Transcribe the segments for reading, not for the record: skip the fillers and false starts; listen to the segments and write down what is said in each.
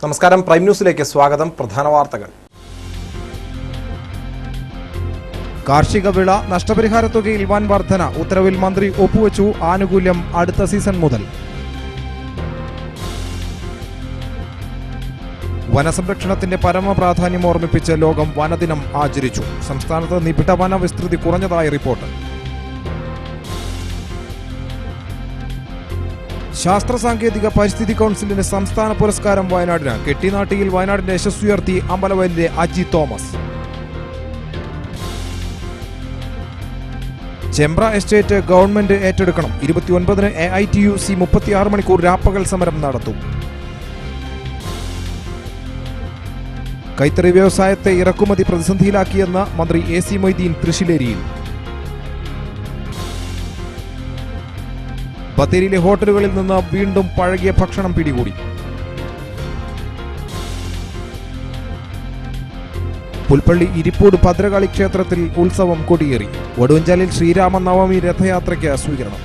നമസ്കാരം, പ്രൈം ന്യൂസിലേക്ക് സ്വാഗതം. പ്രധാന വാർത്തകൾ. കാർഷിക വിള നഷ്ടപരിഹാര തുകയിൽ വൻ വർധന. ഉത്തരവിൽ മന്ത്രി ഒപ്പുവെച്ചു. ആനുകൂല്യം അടുത്ത സീസൺ മുതൽ. വനസംരക്ഷണത്തിന്റെ പരമപ്രാധാന്യം ഓർമ്മിപ്പിച്ച് ലോകം വനദിനം ആചരിച്ചു. സംസ്ഥാനത്ത് നിബിഡ വന വിസ്തൃതി കുറഞ്ഞതായി റിപ്പോർട്ട്. ശാസ്ത്ര സാങ്കേതിക പരിസ്ഥിതി കൗൺസിലിന് സംസ്ഥാന പുരസ്കാരം വയനാടിന്. കെട്ടിനാട്ടിയിൽ വയനാടിന്റെ യശസ്സുയർത്തി അമ്പലവയലിലെ അജി തോമസ്. ചെമ്പ്ര എസ്റ്റേറ്റ് ഗവൺമെന്റ് ഏറ്റെടുക്കണം. 29-ന് AITUC 36 മണിക്കൂർ രാപ്പകൽ സമരം നടത്തും. കൈത്തറി വ്യവസായത്തെ ഇറക്കുമതി പ്രതിസന്ധിയിലാക്കിയെന്ന് മന്ത്രി AC മൊയ്തീൻ തൃശ്ശിലേരിയിൽ. ബത്തേരിയിലെ ഹോട്ടലുകളിൽ നിന്ന് വീണ്ടും പഴകിയ ഭക്ഷണം പിടികൂടി. പുൽപ്പള്ളി ഇരിപ്പൂട് ഭദ്രകാളി ക്ഷേത്രത്തിൽ ഉത്സവം കൊടിയേറി. വടുവഞ്ചാലിൽ ശ്രീരാമനവമി രഥയാത്രയ്ക്ക് സ്വീകരണം.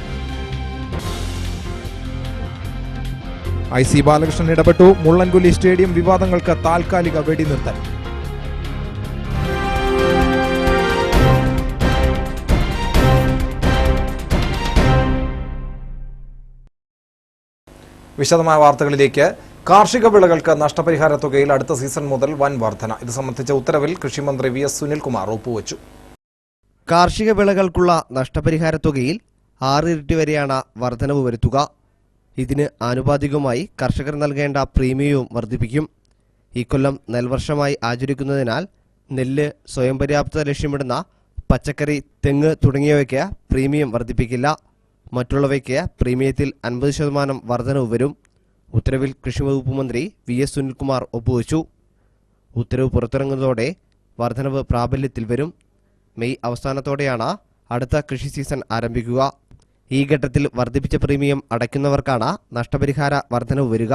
IC ബാലകൃഷ്ണൻ ഇടപെട്ടു. മുള്ളൻകൊല്ലി സ്റ്റേഡിയം വിവാദങ്ങൾക്ക് താൽക്കാലിക വെടിനിർത്തൽ. വിശദമായ വാർത്തകളിലേക്ക്. കാർഷിക വിളകൾക്ക് നഷ്ടപരിഹാര തുകയിൽ അടുത്ത സീസൺ മുതൽ വൻ വർധന. ഇത് സംബന്ധിച്ച ഉത്തരവിൽ കൃഷിമന്ത്രി VS സുനിൽകുമാർ ഒപ്പുവച്ചു. കാർഷിക വിളകൾക്കുള്ള നഷ്ടപരിഹാര തുകയിൽ 6 ഇരട്ടി വരെയാണ് വർധനവ് വരുത്തുക. ഇതിന് ആനുപാതികമായി കർഷകർ നൽകേണ്ട പ്രീമിയവും വർദ്ധിപ്പിക്കും. ഇക്കൊല്ലം നെൽവർഷമായി ആചരിക്കുന്നതിനാൽ നെല്ല്, സ്വയം പര്യാപ്തത ലക്ഷ്യമിടുന്ന പച്ചക്കറി, തെങ്ങ് തുടങ്ങിയവയ്ക്ക് പ്രീമിയം വർദ്ധിപ്പിക്കില്ല. മറ്റുള്ളവയ്ക്ക് പ്രീമിയത്തിൽ 50% വർധനവ് വരും. ഉത്തരവിൽ കൃഷിവകുപ്പ് മന്ത്രി VS സുനിൽകുമാർ ഒപ്പുവച്ചു. ഉത്തരവ് പുറത്തിറങ്ങുന്നതോടെ വർധനവ് പ്രാബല്യത്തിൽ വരും. മെയ് അവസാനത്തോടെയാണ് അടുത്ത കൃഷി സീസൺ ആരംഭിക്കുക. ഈ ഘട്ടത്തിൽ വർദ്ധിപ്പിച്ച പ്രീമിയം അടയ്ക്കുന്നവർക്കാണ് നഷ്ടപരിഹാര വർധനവ് വരിക.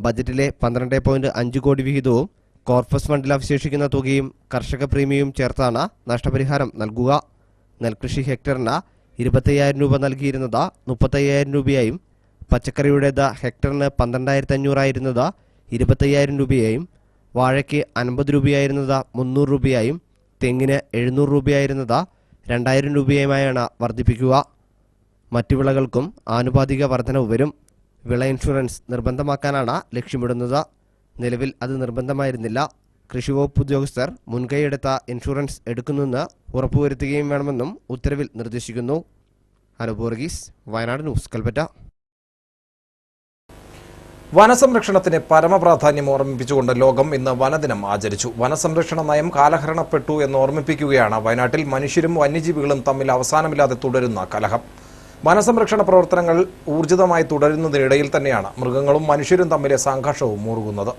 ബജറ്റിലെ 12.5 കോടി വിഹിതവും കോർപ്പസ് ഫണ്ടിൽ അവശേഷിക്കുന്ന തുകയും കർഷക പ്രീമിയവും ചേർത്താണ് നഷ്ടപരിഹാരം നൽകുക. നെൽകൃഷി ഹെക്ടറിന് 25,000 രൂപ നൽകിയിരുന്നത് 35,000 രൂപയായും, പച്ചക്കറിയുടേത് ഹെക്ടറിന് 12,500 ആയിരുന്നത് 25,000 രൂപയായും, വാഴയ്ക്ക് 50 രൂപയായിരുന്നത് 300 രൂപയായും, തെങ്ങിന് 700 രൂപയായിരുന്നത് 2,000 രൂപയുമായാണ് വർദ്ധിപ്പിക്കുക. മറ്റു വിളകൾക്കും ആനുപാതിക വർധനവ് വരും. വിള ഇൻഷുറൻസ് നിർബന്ധമാക്കാനാണ് ലക്ഷ്യമിടുന്നത്. നിലവിൽ അത് നിർബന്ധമായിരുന്നില്ല. കൃഷിവകുപ്പ് ഉദ്യോഗസ്ഥർ മുൻകൈയെടുത്ത ഇൻഷുറൻസ് എടുക്കുന്നെന്ന് ഉറപ്പുവരുത്തുകയും വേണമെന്നും ഉത്തരവിൽ നിർദ്ദേശിക്കുന്നു. അനുപൂർഗീസ്, വയനാട് ന്യൂസ്, കൽപ്പറ്റ. വനസംരക്ഷണത്തിന് പരമപ്രാധാന്യം ഓർമ്മിപ്പിച്ചുകൊണ്ട് ലോകം ഇന്ന് വനദിനം ആചരിച്ചു. വനസംരക്ഷണ നയം കാലഹരണപ്പെട്ടു എന്ന് ഓർമ്മിപ്പിക്കുകയാണ് വയനാട്ടിൽ മനുഷ്യരും വന്യജീവികളും തമ്മിൽ അവസാനമില്ലാതെ തുടരുന്ന കലഹം. വനസംരക്ഷണ പ്രവർത്തനങ്ങൾ ഊർജിതമായി തുടരുന്നതിനിടയിൽ തന്നെയാണ് മൃഗങ്ങളും മനുഷ്യരും തമ്മിലെ സംഘർഷവും മുറുകുന്നത്.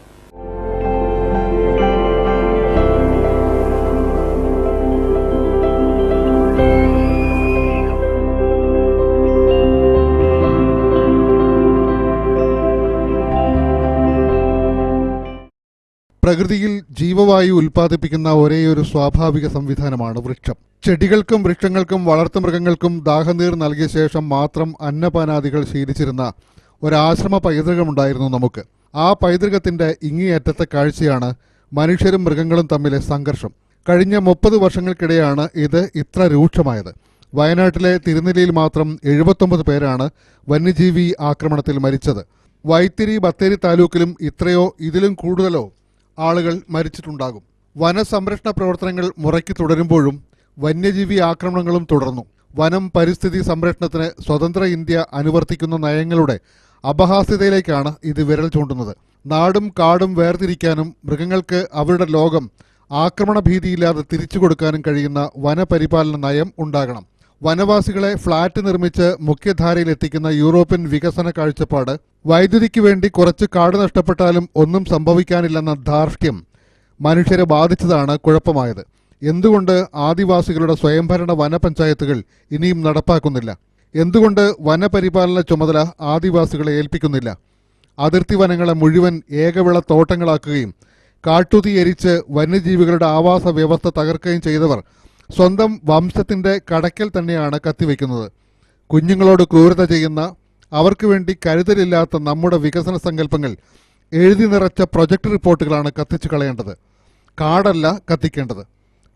പ്രകൃതിയിൽ ജീവവായു ഉൽപ്പാദിപ്പിക്കുന്ന ഒരേയൊരു സ്വാഭാവിക സംവിധാനമാണ് വൃക്ഷം. ചെടികൾക്കും വൃക്ഷങ്ങൾക്കും വളർത്തുമൃഗങ്ങൾക്കും ദാഹനീർ നൽകിയ ശേഷം മാത്രം അന്നപാനാദികൾ ശീലിച്ചിരുന്ന ഒരാശ്രമ പൈതൃകമുണ്ടായിരുന്നു നമുക്ക്. ആ പൈതൃകത്തിന്റെ ഇങ്ങേയറ്റത്തെ കാഴ്ചയാണ് മനുഷ്യരും മൃഗങ്ങളും തമ്മിലെ സംഘർഷം. കഴിഞ്ഞ 30 വർഷങ്ങൾക്കിടെയാണ് ഇത് ഇത്ര രൂക്ഷമായത്. വയനാട്ടിലെ തിരുനെല്ലിയിൽ മാത്രം 79 പേരാണ് വന്യജീവി ആക്രമണത്തിൽ മരിച്ചത്. വൈത്തിരി, ബത്തേരി താലൂക്കിലും ഇത്രയോ ഇതിലും കൂടുതലോ ആളുകൾ മരിച്ചിട്ടുണ്ടാകും. വനസംരക്ഷണ പ്രവർത്തനങ്ങൾ മുറയ്ക്ക് തുടരുമ്പോഴും വന്യജീവി ആക്രമണങ്ങളും തുടർന്നു. വനം പരിസ്ഥിതി സംരക്ഷണത്തിന് സ്വതന്ത്ര ഇന്ത്യ അനുവർത്തിക്കുന്ന നയങ്ങളുടെ അപഹാസ്യതയിലേക്കാണ് ഇത് വിരൽ ചൂണ്ടുന്നത്. നാടും കാടും വേർതിരിക്കാനും മൃഗങ്ങൾക്ക് അവരുടെ ലോകം ആക്രമണ ഭീതിയില്ലാതെ തിരിച്ചു കൊടുക്കാനും കഴിയുന്ന വനപരിപാലന നയം ഉണ്ടാകണം. വനവാസികളെ ഫ്ളാറ്റ് നിർമ്മിച്ച് മുഖ്യധാരയിലെത്തിക്കുന്ന യൂറോപ്യൻ വികസന കാഴ്ചപ്പാട്, വൈദ്യുതിക്ക് വേണ്ടി കുറച്ച് കാട് നഷ്ടപ്പെട്ടാലും ഒന്നും സംഭവിക്കാനില്ലെന്ന ധാർഷ്ട്യം മനുഷ്യരെ ബാധിച്ചതാണ് കുഴപ്പമായത്. എന്തുകൊണ്ട് ആദിവാസികളുടെ സ്വയംഭരണ വനപഞ്ചായത്തുകൾ ഇനിയും നടപ്പാക്കുന്നില്ല? എന്തുകൊണ്ട് വനപരിപാലന ചുമതല ആദിവാസികളെ ഏൽപ്പിക്കുന്നില്ല? അതിർത്തി വനങ്ങളെ മുഴുവൻ ഏകവിള തോട്ടങ്ങളാക്കുകയും കാട്ടുതീ എരിച്ച് വന്യജീവികളുടെ ആവാസ വ്യവസ്ഥ തകർക്കുകയും ചെയ്തവർ സ്വന്തം വംശത്തിന്റെ കടക്കൽ തന്നെയാണ് കത്തിവെക്കുന്നത്. കുഞ്ഞുങ്ങളോട് ക്രൂരത ചെയ്യുന്ന, അവർക്ക് വേണ്ടി കരുതലില്ലാത്ത നമ്മുടെ വികസന സങ്കല്പങ്ങൾ എഴുതി നിറച്ച പ്രൊജക്ട് റിപ്പോർട്ടുകളാണ് കത്തിച്ചു കളയേണ്ടത്. കാടല്ല കത്തിക്കേണ്ടത്.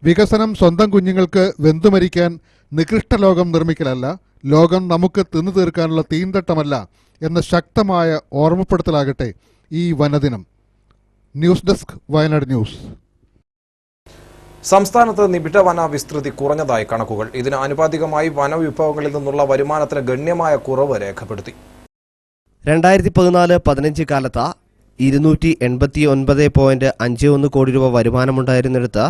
വികസനം സ്വന്തം കുഞ്ഞുങ്ങൾക്ക് വെന്തുമരിക്കാൻ നികൃഷ്ട ലോകം നിർമ്മിക്കലല്ല, ലോകം നമുക്ക് തിന്നു തീർക്കാനുള്ള തീന്തട്ടമല്ല എന്ന ശക്തമായ ഓർമ്മപ്പെടുത്തലാകട്ടെ ഈ വനദിനം. News desk, Wayanad news. സംസ്ഥാനത്ത് നിബിഡ വന വിസ്തൃതി കുറഞ്ഞതായി കണക്കുകൾ. ഇതിന് ആനുപാതികമായി വനവിഭവങ്ങളിൽ നിന്നുള്ള വരുമാനത്തിന് ഗണ്യമായ കുറവ് രേഖപ്പെടുത്തി. 2014-15 കാലത്ത് 289.51 കോടി രൂപ വരുമാനമുണ്ടായിരുന്നിടത്ത്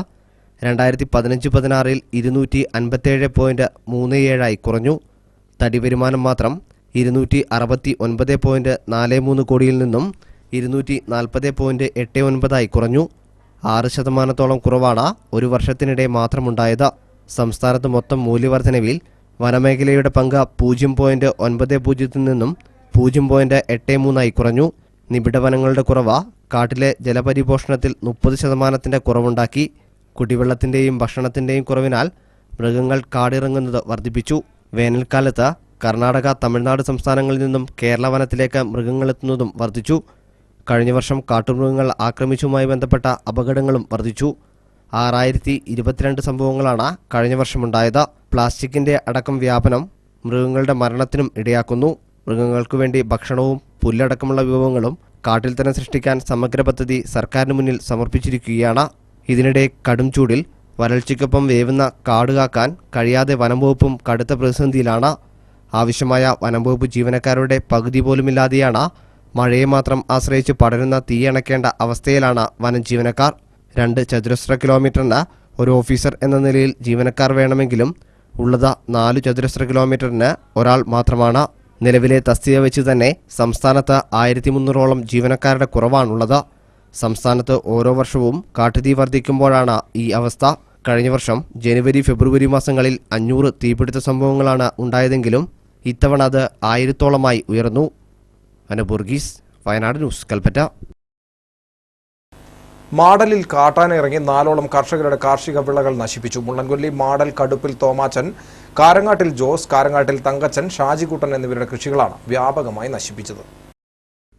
2015-16 257.37 കുറഞ്ഞു. തടി വരുമാനം മാത്രം 269.43 കോടിയിൽ നിന്നും 240.89 കുറഞ്ഞു. 6% കുറവാണ് ഒരു വർഷത്തിനിടെ മാത്രമുണ്ടായത്. സംസ്ഥാനത്ത് മൊത്തം മൂല്യവർദ്ധനവിൽ വനമേഖലയുടെ പങ്ക് 0.90 നിന്നും 0.83 കുറഞ്ഞു. നിബിഡ വനങ്ങളുടെ കുറവ് കാട്ടിലെ ജലപരിപോഷണത്തിൽ 30% കുറവുണ്ടാക്കി. കുടിവെള്ളത്തിൻ്റെയും ഭക്ഷണത്തിൻ്റെയും കുറവിനാൽ മൃഗങ്ങൾ കാടിറങ്ങുന്നത് വർദ്ധിപ്പിച്ചു. വേനൽക്കാലത്ത് കർണാടക, തമിഴ്നാട് സംസ്ഥാനങ്ങളിൽ നിന്നും കേരള വനത്തിലേക്ക് മൃഗങ്ങളെത്തുന്നതും വർദ്ധിച്ചു. കഴിഞ്ഞ വർഷം കാട്ടുമൃഗങ്ങൾ ആക്രമിച്ചുമായി ബന്ധപ്പെട്ട അപകടങ്ങളും വർദ്ധിച്ചു. 6022 സംഭവങ്ങളാണ് കഴിഞ്ഞ വർഷമുണ്ടായത്. പ്ലാസ്റ്റിക്കിന്റെ അടക്കം വ്യാപനം മൃഗങ്ങളുടെ മരണത്തിനും ഇടയാക്കുന്നു. മൃഗങ്ങൾക്കു വേണ്ടി ഭക്ഷണവും പുല്ലടക്കമുള്ള വിഭവങ്ങളും കാട്ടിൽ തന്നെ സൃഷ്ടിക്കാൻ സമഗ്ര പദ്ധതി സർക്കാരിന് മുന്നിൽ സമർപ്പിച്ചിരിക്കുകയാണ്. ഇതിനിടെ കടും ചൂടിൽ വരൾച്ചയ്ക്കൊപ്പം വേവുന്ന കാട് കാക്കാൻ കഴിയാതെ വനംവകുപ്പും കടുത്ത പ്രതിസന്ധിയിലാണ്. ആവശ്യമായ വനംവകുപ്പ് ജീവനക്കാരുടെ പകുതി പോലുമില്ലാതെയാണ് മഴയെ മാത്രം ആശ്രയിച്ച് പടരുന്ന തീയണയ്ക്കേണ്ട അവസ്ഥയിലാണ് വനം ജീവനക്കാർ. 2 ചതുരശ്ര കിലോമീറ്ററിന് ഒരു ഓഫീസർ എന്ന നിലയിൽ ജീവനക്കാർ വേണമെങ്കിലും ഉള്ളത് 4 ചതുരശ്ര കിലോമീറ്ററിന് ഒരാൾ മാത്രമാണ്. നിലവിലെ തസ്തിക വെച്ച് തന്നെ സംസ്ഥാനത്ത് 1300ഓളം ജീവനക്കാരുടെ കുറവാണുള്ളത്. സംസ്ഥാനത്ത് ഓരോ വർഷവും കാട്ടുതീ വർദ്ധിക്കുമ്പോഴാണ് ഈ അവസ്ഥ. കഴിഞ്ഞ വർഷം ജനുവരി, ഫെബ്രുവരി മാസങ്ങളിൽ 500 തീപിടുത്ത സംഭവങ്ങളാണ് ഉണ്ടായതെങ്കിലും ഇത്തവണ അത് 1000ഓളമായി ഉയർന്നു. അനബുർഗീസ്, വയനാട് ന്യൂസ്, കൽപ്പറ്റ. മാടലിൽ കാട്ടാന ഇറങ്ങി 4ഓളം കർഷകരുടെ കാർഷിക വിളകൾ നശിപ്പിച്ചു. മുള്ളൻകൊല്ലി മാടൽ കടുപ്പിൽ തോമാച്ചൻ, കാരങ്ങാട്ടിൽ ജോസ്, കാരങ്ങാട്ടിൽ തങ്കച്ചൻ, ഷാജിക്കുട്ടൻ എന്നിവരുടെ കൃഷികളാണ് വ്യാപകമായി നശിപ്പിച്ചത്.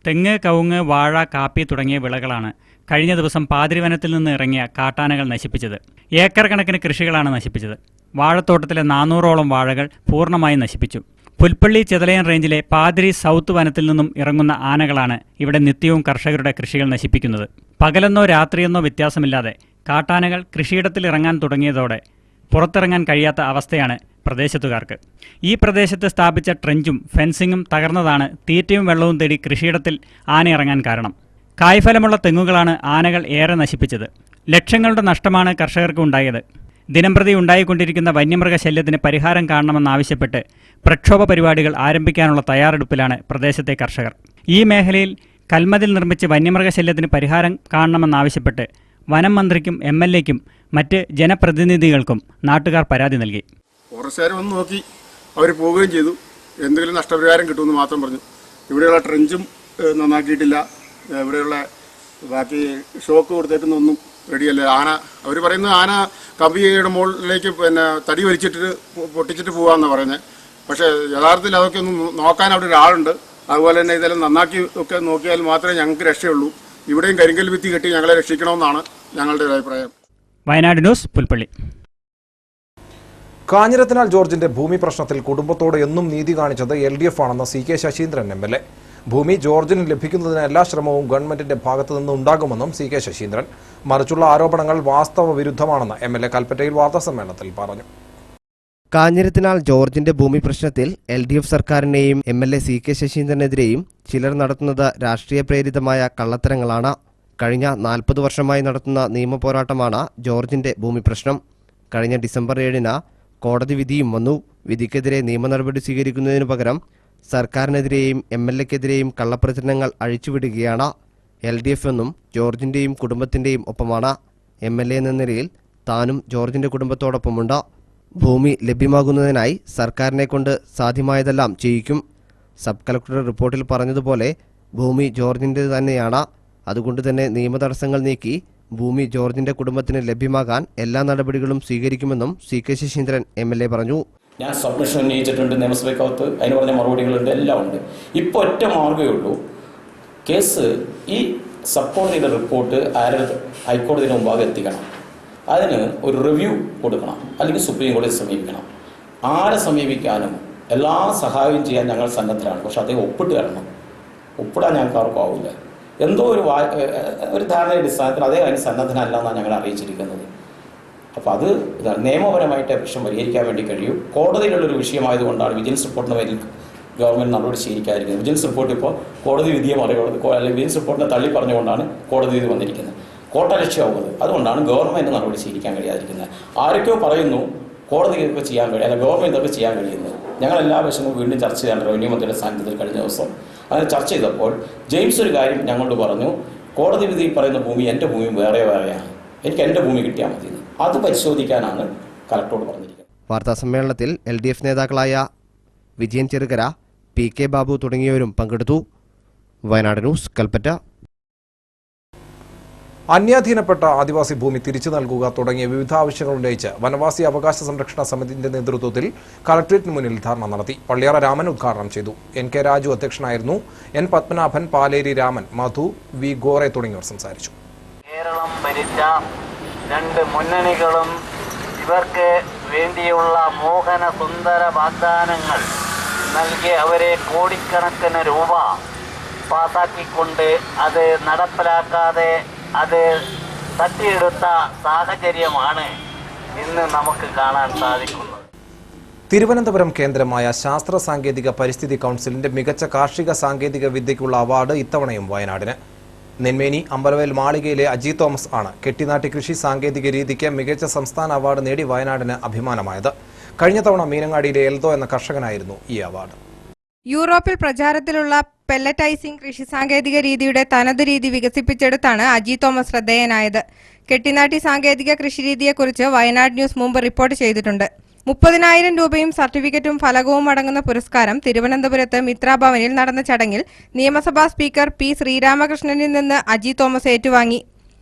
തെങ്ങ്, കവുങ്ങ്, വാഴ, കാപ്പി തുടങ്ങിയ വിളകളാണ് കഴിഞ്ഞ ദിവസം പാതിരിവനത്തിൽ നിന്ന് ഇറങ്ങിയ കാട്ടാനകൾ നശിപ്പിച്ചത്. ഏക്കർ കണക്കിന് കൃഷികളാണ് നശിപ്പിച്ചത്. വാഴത്തോട്ടത്തിലെ 400ഓളം വാഴകൾ പൂർണ്ണമായി നശിപ്പിച്ചു. പുൽപ്പള്ളി ചെതലയൻ റേഞ്ചിലെ പാതിരി സൗത്ത് വനത്തിൽ നിന്നും ഇറങ്ങുന്ന ആനകളാണ് ഇവിടെ നിത്യവും കർഷകരുടെ കൃഷികൾ നശിപ്പിക്കുന്നത്. പകലെന്നോ രാത്രിയെന്നോ വ്യത്യാസമില്ലാതെ കാട്ടാനകൾ കൃഷിയിടത്തിൽ ഇറങ്ങാൻ തുടങ്ങിയതോടെ പുറത്തിറങ്ങാൻ കഴിയാത്ത അവസ്ഥയാണ് പ്രദേശത്തുകാർക്ക്. ഈ പ്രദേശത്ത് സ്ഥാപിച്ച ട്രെഞ്ചും ഫെൻസിങ്ങും തകർന്നതാണ് തീറ്റയും വെള്ളവും തേടി കൃഷിയിടത്തിൽ ആന ഇറങ്ങാൻ കാരണം. കായ്ഫലമുള്ള തെങ്ങുകളാണ് ആനകൾ ഏറെ നശിപ്പിച്ചത്. ലക്ഷങ്ങളുടെ നഷ്ടമാണ് കർഷകർക്ക് ഉണ്ടായത്. ദിനംപ്രതി ഉണ്ടായിക്കൊണ്ടിരിക്കുന്ന വന്യമൃഗശല്യത്തിന് പരിഹാരം കാണണമെന്നാവശ്യപ്പെട്ട് പ്രക്ഷോഭ പരിപാടികൾ ആരംഭിക്കാനുള്ള തയ്യാറെടുപ്പിലാണ് പ്രദേശത്തെ കർഷകർ. ഈ മേഖലയിൽ കൽമതിൽ നിർമ്മിച്ച് വന്യമൃഗശല്യത്തിന് പരിഹാരം കാണണമെന്നാവശ്യപ്പെട്ട് വനം മന്ത്രിക്കും MLAയ്ക്കും മറ്റ് ജനപ്രതിനിധികൾക്കും നാട്ടുകാർ പരാതി നൽകി. ഫോറസ്റ്റുകാർ വന്ന് നോക്കി, അവർ പോവുകയും ചെയ്തു. എന്തെങ്കിലും നഷ്ടപരിഹാരം കിട്ടുമെന്ന് മാത്രം പറഞ്ഞു. ഇവിടെയുള്ള ട്രെഞ്ചും നന്നാക്കിയിട്ടില്ല. ഇവിടെയുള്ള ബാക്കി ഷോക്ക് കൊടുത്തേക്കുന്നൊന്നും റെഡിയല്ല. ആന, അവർ പറയുന്നത് ആന കമ്പിയുടെ മുകളിലേക്ക് തടി വലിച്ചിട്ട് പൊട്ടിച്ചിട്ട് പോകാമെന്നാണ് പറയുന്നത്. പക്ഷേ യഥാർത്ഥത്തിൽ അതൊക്കെ ഒന്ന് നോക്കാൻ അവിടെ ഒരാളുണ്ട്. അതുപോലെ തന്നെ ഇതെല്ലാം നന്നാക്കി ഒക്കെ നോക്കിയാൽ മാത്രമേ ഞങ്ങൾക്ക് രക്ഷയുള്ളൂ. ഇവിടെയും കരിങ്കൽ ഭിത്തി കെട്ടി ഞങ്ങളെ രക്ഷിക്കണമെന്നാണ് ഞങ്ങളുടെ ഒരു അഭിപ്രായം. വയനാട് ന്യൂസ്, പുൽപ്പള്ളി. കാഞ്ഞിരത്തിനാൽ ജോർജിന്റെ ഭൂമി പ്രശ്നത്തിൽ കുടുംബത്തോട് എന്നും നീതി കാണിച്ചത് LDF ആണെന്ന് CK ശശീന്ദ്രൻ MLA. ഭൂമി ജോർജിന് ലഭിക്കുന്നതിന് എല്ലാ ശ്രമവും ഗവൺമെന്റിന്റെ ഭാഗത്തു നിന്ന് ഉണ്ടാകുമെന്നും CK ശശീന്ദ്രൻ. മറിച്ചുള്ള ആരോപണങ്ങൾ വാസ്തവ വിരുദ്ധമാണെന്ന് MLA കൽപ്പറ്റയിൽ വാർത്താസമ്മേളനത്തിൽ പറഞ്ഞു. കാഞ്ഞിരത്തിനാൽ ജോർജിന്റെ ഭൂമി പ്രശ്നത്തിൽ LDF സർക്കാരിനെയും MLA CK ശശീന്ദ്രനെതിരെയും ചിലർ നടത്തുന്നത് രാഷ്ട്രീയ പ്രേരിതമായ കള്ളത്തരങ്ങളാണ്. കഴിഞ്ഞ 40 വർഷമായി നടത്തുന്ന നിയമപോരാട്ടമാണ് ജോർജിന്റെ ഭൂമി പ്രശ്നം. കഴിഞ്ഞ ഡിസംബർ 7-ന് കോടതി വിധിയും വന്നു. വിധിക്കെതിരെ നിയമ നടപടി സ്വീകരിക്കുന്നതിനു പകരം സർക്കാരിനെതിരെയും MLAക്കെതിരെയും കള്ളപ്രചരണങ്ങൾ അഴിച്ചുവിടുകയാണ്. LDF എന്നും ജോർജിന്റെയും കുടുംബത്തിന്റെയും ഒപ്പമാണ്. MLA എന്ന നിലയിൽ താനും ജോർജിന്റെ കുടുംബത്തോടൊപ്പമുണ്ട്. ഭൂമി ലഭ്യമാകുന്നതിനായി സർക്കാരിനെ കൊണ്ട് സാധ്യമായതെല്ലാം ചെയ്യിക്കും. സബ് കളക്ടർ റിപ്പോർട്ടിൽ പറഞ്ഞതുപോലെ ഭൂമി ജോർജിൻ്റേത് തന്നെയാണ്. അതുകൊണ്ട് തന്നെ നിയമതടസ്സങ്ങൾ നീക്കി ഭൂമി ജോർജിന്റെ കുടുംബത്തിന് ലഭ്യമാകാൻ എല്ലാ നടപടികളും സ്വീകരിക്കുമെന്നും CK ശശീന്ദ്രൻ MLA പറഞ്ഞു. ഞാൻ സബ്മിഷൻ ഉന്നയിച്ചിട്ടുണ്ട് നിയമസഭയ്ക്കകത്ത്. അതിന് പറഞ്ഞ മറുപടികളുണ്ട്, എല്ലാം ഉണ്ട്. ഇപ്പോൾ ഒറ്റ മാർഗ്ഗമേ ഉള്ളൂ. കേസ് ഈ സബ് കോടതിയുടെ റിപ്പോർട്ട് ഹൈക്കോടതിയുടെ മുമ്പാകെ എത്തിക്കണം. അതിന് ഒരു റിവ്യൂ കൊടുക്കണം, അല്ലെങ്കിൽ സുപ്രീം കോടതിയെ സമീപിക്കണം. ആരെ സമീപിക്കാനും എല്ലാ സഹായവും ചെയ്യാൻ ഞങ്ങൾ സന്നദ്ധരാണ്. പക്ഷെ അദ്ദേഹം ഒപ്പിട്ട് തരണം. ഒപ്പിടാൻ ഞങ്ങൾക്ക് ആർക്കും ആവില്ല. എന്തോ ഒരു ധാരണയുടെ അടിസ്ഥാനത്തിൽ അദ്ദേഹം അതിന് സന്നദ്ധനല്ല എന്നാണ് ഞങ്ങൾ അറിയിച്ചിരിക്കുന്നത്. അപ്പോൾ അത് നിയമപരമായിട്ട് പ്രശ്നം പരിഹരിക്കാൻ വേണ്ടി കഴിയും. കോടതിയിലുള്ളൊരു വിഷയമായതുകൊണ്ടാണ് വിജിലൻസ് റിപ്പോർട്ടിന് മേലിൽ ഗവൺമെൻറ് നടപടി സ്വീകരിക്കാതിരിക്കുന്നത്. വിജിലൻസ് റിപ്പോർട്ട് ഇപ്പോൾ കോടതി വിധിയെ മറികടന്ന് അല്ലെങ്കിൽ വിജിലൻസ് റിപ്പോർട്ടിനെ തള്ളി പറഞ്ഞുകൊണ്ടാണ് കോടതി വിധി വന്നിരിക്കുന്നത്. കോട്ട ലക്ഷ്യമാവുന്നത്. അതുകൊണ്ടാണ് ഗവൺമെൻറ് നടപടി സ്വീകരിക്കാൻ കഴിയാതിരിക്കുന്നത്. ആരൊക്കെയോ പറയുന്നു കോടതി ഇതൊക്കെ ചെയ്യാൻ കഴിയും, അല്ലെങ്കിൽ ഗവൺമെൻറ് ഇതൊക്കെ ചെയ്യാൻ കഴിയുന്നത്. ഞങ്ങളെല്ലാ വശങ്ങളും വീണ്ടും ചർച്ച ചെയ്യാൻ റവന്യൂ മന്ത്രിയുടെ സാന്നിധ്യത്തിൽ കഴിഞ്ഞ ദിവസം അങ്ങനെ ചർച്ച ചെയ്തപ്പോൾ ജെയിംസ് ഒരു കാര്യം ഞങ്ങളോട് പറഞ്ഞു, കോടതി വിധി പറയുന്ന ഭൂമി എൻ്റെ ഭൂമി വേറെയാണ്, എനിക്ക് എൻ്റെ ഭൂമി കിട്ടിയാൽ മതി. അത് പരിശോധിക്കാനാണ് കലക്ടറോട് പറഞ്ഞിരിക്കുന്നത്. വാർത്താ സമ്മേളനത്തിൽ LDF നേതാക്കളായ വിജയൻ ചെറുകര, PK ബാബു തുടങ്ങിയവരും പങ്കെടുത്തു. വയനാട് ന്യൂസ്, കൽപ്പറ്റ. അന്യാധീനപ്പെട്ട ആദിവാസി ഭൂമി തിരിച്ചു നൽകുക തുടങ്ങിയ വിവിധ ആവശ്യങ്ങൾ ഉന്നയിച്ച് വനവാസി അവകാശ സംരക്ഷണ സമിതിയുടെ നേതൃത്വത്തിൽ കളക്ടറേറ്റിന് മുന്നിൽ ധർണ നടത്തി. പള്ളിയറ രാമൻ ഉദ്ഘാടനം ചെയ്തു. NK രാജു അധ്യക്ഷനായിരുന്നു. N പത്മനാഭൻ, പാലേരി രാമൻ, മധു, V ഗോറെ തുടങ്ങിയവർ സംസാരിച്ചു. കേരളം ഭരിച്ച രണ്ട് മുന്നണികളും ഇവർക്ക് വേണ്ടിയുള്ള മോഹന സുന്ദര വാഗ്ദാനങ്ങൾ നൽകി അവരെ കോടിക്കണക്കിന് രൂപ പാസാക്കിക്കൊണ്ട് അത് നടപ്പിലാക്കാതെ അത് തട്ടിയെടുത്ത സാഹചര്യമാണ് ഇന്ന് നമുക്ക് കാണാൻ സാധിക്കുന്നത്. തിരുവനന്തപുരം കേന്ദ്രമായ ശാസ്ത്ര സാങ്കേതിക പരിസ്ഥിതി കൗൺസിലിന്റെ മികച്ച കാർഷിക സാങ്കേതിക വിദ്യയ്ക്കുള്ള അവാർഡ് ഇത്തവണയും വയനാടിന്. നെന്മേനി അമ്പലവയൽ മാളികയിലെ അജി തോമസ് ആണ് കെട്ടിനാട്ടി കൃഷി സാങ്കേതിക രീതിക്ക് മികച്ച സംസ്ഥാന അവാർഡ് നേടി വയനാടിന് അഭിമാനമായത്. കഴിഞ്ഞ തവണ മീനങ്ങാടിയിലെ എൽദോ എന്ന കർഷകനായിരുന്നു ഈ അവാർഡ്. യൂറോപ്പിൽ പ്രചാരത്തിലുള്ള പെല്ലറ്റൈസിംഗ് കൃഷി സാങ്കേതിക രീതിയുടെ തനത് രീതി വികസിപ്പിച്ചെടുത്താണ് അജി തോമസ് ശ്രദ്ധേയനായത്. കെട്ടിനാട്ടി സാങ്കേതിക കൃഷിരീതിയെക്കുറിച്ച് വയനാട് ന്യൂസ് മുമ്പ് റിപ്പോർട്ട് ചെയ്തിട്ടുണ്ട്. 30,000 രൂപയും സർട്ടിഫിക്കറ്റും ഫലകവും അടങ്ങുന്ന പുരസ്കാരം തിരുവനന്തപുരത്ത് മിത്രഭവനിൽ നടന്ന ചടങ്ങിൽ നിയമസഭാ സ്പീക്കർ P ശ്രീരാമകൃഷ്ണനിൽ നിന്ന് അജി തോമസ് ഏറ്റുവാങ്ങി.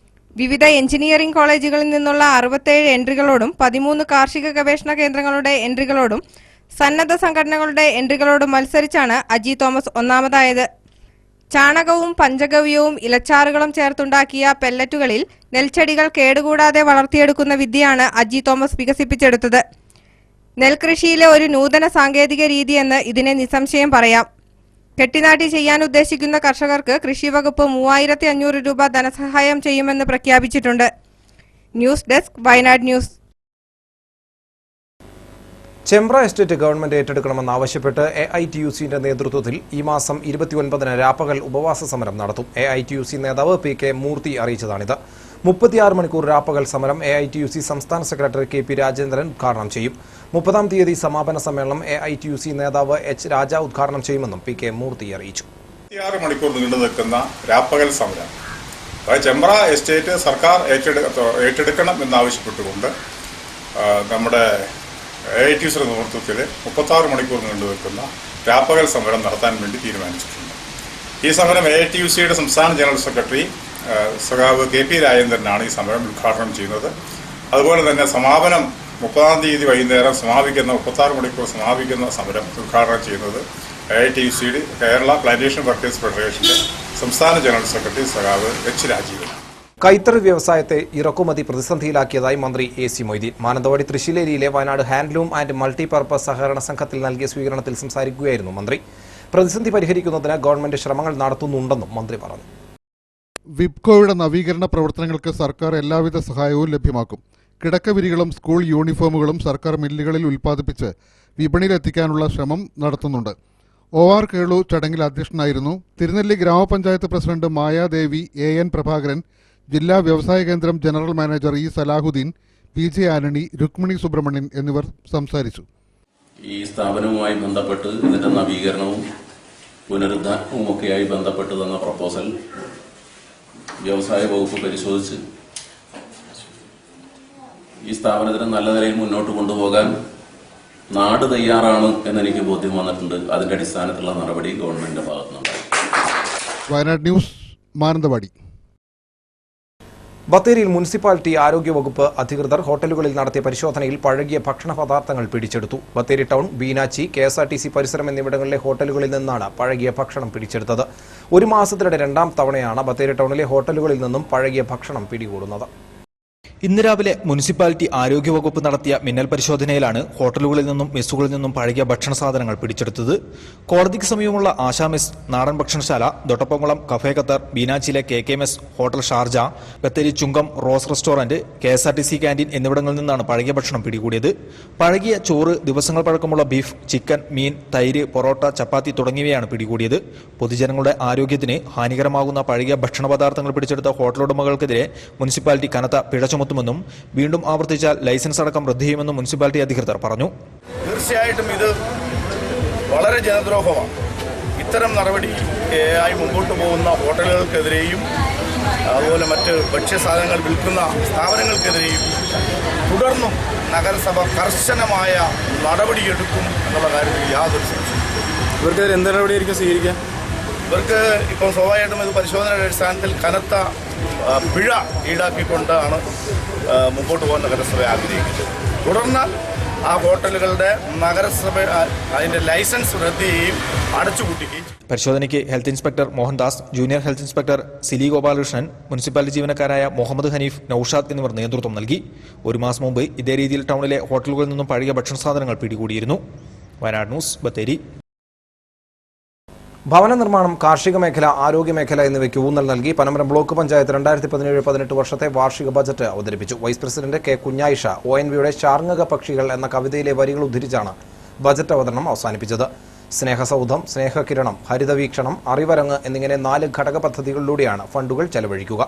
വിവിധ എഞ്ചിനീയറിംഗ് കോളേജുകളിൽ നിന്നുള്ള 67 എൻട്രികളോടും 13 കാർഷിക ഗവേഷണ കേന്ദ്രങ്ങളുടെ എൻട്രികളോടും സന്നദ്ധ സംഘടനകളുടെ എൻട്രികളോടും മത്സരിച്ചാണ് അജി തോമസ് ഒന്നാമതായത്. ചാണകവും പഞ്ചഗവ്യവും ഇലച്ചാറുകളും ചേർത്തുണ്ടാക്കിയ പെല്ലറ്റുകളിൽ നെൽച്ചെടികൾ കേടുകൂടാതെ വളർത്തിയെടുക്കുന്ന വിദ്യയാണ് അജി തോമസ് വികസിപ്പിച്ചെടുത്തത്. നെൽകൃഷിയിലെ ഒരു നൂതന സാങ്കേതിക രീതിയെന്ന് ഇതിനെ നിസ്സംശയം പറയാം. കെട്ടിനാട്ടി ചെയ്യാൻ ഉദ്ദേശിക്കുന്ന കർഷകർക്ക് കൃഷിവകുപ്പ് 3,500 രൂപ ധനസഹായം ചെയ്യുമെന്ന് പ്രഖ്യാപിച്ചിട്ടുണ്ട്. News desk, Wayanad news. Chembra estate government ഏറ്റെടുക്കണമെന്നാവശ്യപ്പെട്ട് AITUC നേതൃത്വത്തിൽ ഈ മാസം 29-ന് രാപ്പകൽ ഉപവാസ സമരം നടത്തും. AITUC നേതാവ് PK മൂർത്തി അറിയിച്ചതാണിത്. 36 മണിക്കൂർ രാപ്പകൽ സമരം AITUC സംസ്ഥാന സെക്രട്ടറി KP രാജേന്ദ്രൻ ഉദ്ഘാടനം ചെയ്യും. 30-ാം തീയതി സമാപന സമ്മേളനം AITUC നേതാവ് H രാജ ഉദ്ഘാടനം ചെയ്യുമെന്നും PK മൂർത്തി അറിയിച്ചു. 36 മണിക്കൂർ നീണ്ടു നിൽക്കുന്ന രാപ്പകൽ സമരം ചെമ്പ്ര എസ്റ്റേറ്റ് സർക്കാർ ഏറ്റെടുക്കണം എന്നാവശ്യപ്പെട്ടുകൊണ്ട് നമ്മുടെ AITUC നേതൃത്വത്തിൽ 36 മണിക്കൂർ നീണ്ടു നിൽക്കുന്ന രാപ്പകൽ സമരം നടത്താൻ വേണ്ടി തീരുമാനിച്ചിട്ടുണ്ട്. ഈ സമരം AITUC സംസ്ഥാന ജനറൽ സെക്രട്ടറി സഖാവ് KP രാജേന്ദ്രനാണ് ഈ സമരം ഉദ്ഘാടനം ചെയ്യുന്നത്. അതുപോലെ തന്നെ സമാപനം 30-ാം തീയതി വൈകുന്നേരം സമാപിക്കുന്ന 36 മണിക്കൂർ സമാപിക്കുന്ന സമരം ഉദ്ഘാടനം ചെയ്യുന്നത് AITUC കേരള പ്ലാന്റേഷൻ വർക്കേഴ്സ് ഫെഡറേഷന്റെ സംസ്ഥാന ജനറൽ സെക്രട്ടറി സഖാവ് H രാജീവനാണ്. കൈത്തറി വ്യവസായത്തെ ഇറക്കുമതി പ്രതിസന്ധിയിലാക്കിയതായി മന്ത്രി AC മൊയ്തീൻ മാനന്തവാടി തൃശ്ശിലേരിയിലെ വയനാട് ഹാൻഡ്ലൂം ആൻഡ് മൾട്ടിപർപ്പസ് സഹകരണ സംഘത്തിൽ നൽകിയ സ്വീകരണത്തിൽ സംസാരിക്കുകയായിരുന്നു മന്ത്രി. പ്രതിസന്ധി പരിഹരിക്കുന്നതിന് ഗവൺമെന്റ് ശ്രമങ്ങൾ നടത്തുന്നുണ്ടെന്നും മന്ത്രി പറഞ്ഞു. വിപ്കോയുടെ നവീകരണ പ്രവർത്തനങ്ങൾക്ക് സർക്കാർ എല്ലാവിധ സഹായവും ലഭ്യമാക്കും. കിടക്കവിരികളും സ്കൂൾ യൂണിഫോമുകളും സർക്കാർ മില്ലുകളിൽ ഉൽപ്പാദിപ്പിച്ച് വിപണിയിലെത്തിക്കാനുള്ള ശ്രമം നടത്തുന്നുണ്ട്. OR കേളു ചടങ്ങിൽ അധ്യക്ഷനായിരുന്നു. തിരുനെല്ലി ഗ്രാമപഞ്ചായത്ത് പ്രസിഡന്റ് മായാദേവി, AN പ്രഭാകരൻ, ജില്ലാ വ്യവസായ കേന്ദ്രം general manager E Salahuddin, PJ Antony, Rukmini Subramanian എന്നിവർ സംസാരിച്ചു. ഈ സ്ഥാപനവുമായി ബന്ധപ്പെട്ട് ഇതിന്റെ നവീകരണവും പുനരുദ്ധാരണവും ഒക്കെയായി ബന്ധപ്പെട്ട് തന്ന പ്രപ്പോസൽ വ്യവസായ വകുപ്പ് പരിശോധിച്ച് ഈ സ്ഥാപനത്തിന് നല്ല നിലയിൽ മുന്നോട്ട് കൊണ്ടുപോകാൻ നാട് തയ്യാറാണ് എന്നെനിക്ക് ബോധ്യം വന്നിട്ടുണ്ട്. അതിന്റെ അടിസ്ഥാനത്തിലുള്ള നടപടി ഗവൺമെന്റിന്റെ ഭാഗത്തുനിന്നുണ്ടായി. വയനാട് ന്യൂസ്, മാനന്തവാടി. ബത്തേരിയിൽ മുനിസിപ്പാലിറ്റി ആരോഗ്യവകുപ്പ് അധികൃതർ ഹോട്ടലുകളിൽ നടത്തിയ പരിശോധനയിൽ പഴകിയ ഭക്ഷണ പദാർത്ഥങ്ങൾ പിടിച്ചെടുത്തു. ബത്തേരി ടൗൺ, ബീനാച്ചി, KSRTC പരിസരം എന്നിവിടങ്ങളിലെ ഹോട്ടലുകളിൽ നിന്നാണ് പഴകിയ ഭക്ഷണം പിടിച്ചെടുത്തത്. ഒരു മാസത്തിനിടെ രണ്ടാം തവണയാണ് ബത്തേരി ടൗണിലെ ഹോട്ടലുകളിൽ നിന്നും പഴകിയ ഭക്ഷണം പിടികൂടുന്നത്. ഇന്ന് രാവിലെ മുനിസിപ്പാലിറ്റി ആരോഗ്യവകുപ്പ് നടത്തിയ മിന്നൽ പരിശോധനയിലാണ് ഹോട്ടലുകളിൽ നിന്നും മെസ്സുകളിൽ നിന്നും പഴകിയ ഭക്ഷണ സാധനങ്ങൾ പിടിച്ചെടുത്തത്. കോടതിക്ക് സമീപമുള്ള ആശാ മെസ്, നാടൻ ഭക്ഷണശാല, ദൊട്ടപ്പംകുളം കഫേ ഖത്തർ, ബീനാച്ചിലെ KK mess, hotel Sharjah, Bathery Chungam rose restaurant, KSRTC canteen എന്നിവിടങ്ങളിൽ നിന്നാണ് പഴകിയ ഭക്ഷണം പിടികൂടിയത്. പഴകിയ ചോറ്, ദിവസങ്ങൾ പഴക്കമുള്ള ബീഫ്, ചിക്കൻ, മീൻ, തൈര്, പൊറോട്ട, ചപ്പാത്തി തുടങ്ങിയവയാണ് പിടികൂടിയത്. പൊതുജനങ്ങളുടെ ആരോഗ്യത്തിന് ഹാനികരമാകുന്ന പഴകിയ ഭക്ഷണ പദാർത്ഥങ്ങൾ പിടിച്ചെടുത്ത ഹോട്ടലുടമകൾക്കെതിരെ മുനിസിപ്പാലിറ്റി കനത്ത പിഴ ചുമത്തുമെന്നും വീണ്ടും ആവർത്തിച്ചാൽ ലൈസൻസ് അടക്കം റദ്ദ് ചെയ്യുമെന്നും മുനിസിപ്പാലിറ്റി അധികൃതർ പറഞ്ഞു. തീർച്ചയായിട്ടും ഇത് വളരെ ജനദ്രോഹമാണ്. ഇത്തരം നടപടി ആയി മുമ്പോട്ട് പോകുന്ന ഹോട്ടലുകൾക്കെതിരെയും അതുപോലെ മറ്റ് ഭക്ഷ്യസാധനങ്ങൾ വിൽക്കുന്ന സ്ഥാപനങ്ങൾക്കെതിരെയും തുടർന്നും നഗരസഭ കർശനമായ നടപടിയെടുക്കും എന്നുള്ള കാര്യത്തിൽ യാതൊരു സംശയവും. ഇവർക്കെതിരെ എന്ത് നടപടിയായിരിക്കും സ്വീകരിക്കുക? ഇവർക്ക് ഇപ്പോൾ സ്വാഭാവികമായിട്ടും ഇത് പരിശോധനയുടെ അടിസ്ഥാനത്തിൽ കനത്ത പിഴ ഈടാക്കിക്കൊണ്ടാണ് മുമ്പോട്ട് പോകാൻ നഗരസഭ ആഗ്രഹിക്കുന്നത്. തുടർന്നാൽ ആ ഹോട്ടലുകളുടെ നഗരസഭ അതിൻ്റെ ലൈസൻസ് റദ്ദ് ചെയ്യുകയും അടച്ചുപൂട്ടുകയും. പരിശോധനയ്ക്ക് health inspector Mohandas, junior health inspector Sili Gopalakrishnan, municipality ജീവനക്കാരായ മുഹമ്മദ് ഹനീഫ്, നൌഷാദ് എന്നിവർ നേതൃത്വം നൽകി. ഒരു മാസം മുമ്പ് ഇതേ രീതിയിൽ ടൗണിലെ ഹോട്ടലുകളിൽ നിന്നും പഴകിയ ഭക്ഷണ സാധനങ്ങൾ പിടികൂടിയിരുന്നു. വയനാട് ന്യൂസ്, ബത്തേരി. ഭവന നിർമ്മാണം, കാർഷിക മേഖല, ആരോഗ്യ മേഖല എന്നിവയ്ക്ക് ഊന്നൽ നൽകി പനമരം ബ്ലോക്ക് പഞ്ചായത്ത് 2017-18 വർഷത്തെ വാർഷിക ബജറ്റ് അവതരിപ്പിച്ചു. Vice president K. കുഞ്ഞായിഷ ONVയുടെ ശാർങ്ങക പക്ഷികൾ എന്ന കവിതയിലെ വരികൾ ഉദ്ധരിച്ചാണ് ബജറ്റ് അവതരണം അവസാനിപ്പിച്ചത്. സ്നേഹസൗധം, സ്നേഹകിരണം, ഹരിതവീക്ഷണം, അറിവരങ്ങ് എന്നിങ്ങനെ 4 ഘടക പദ്ധതികളിലൂടെയാണ് ഫണ്ടുകൾ ചെലവഴിക്കുക.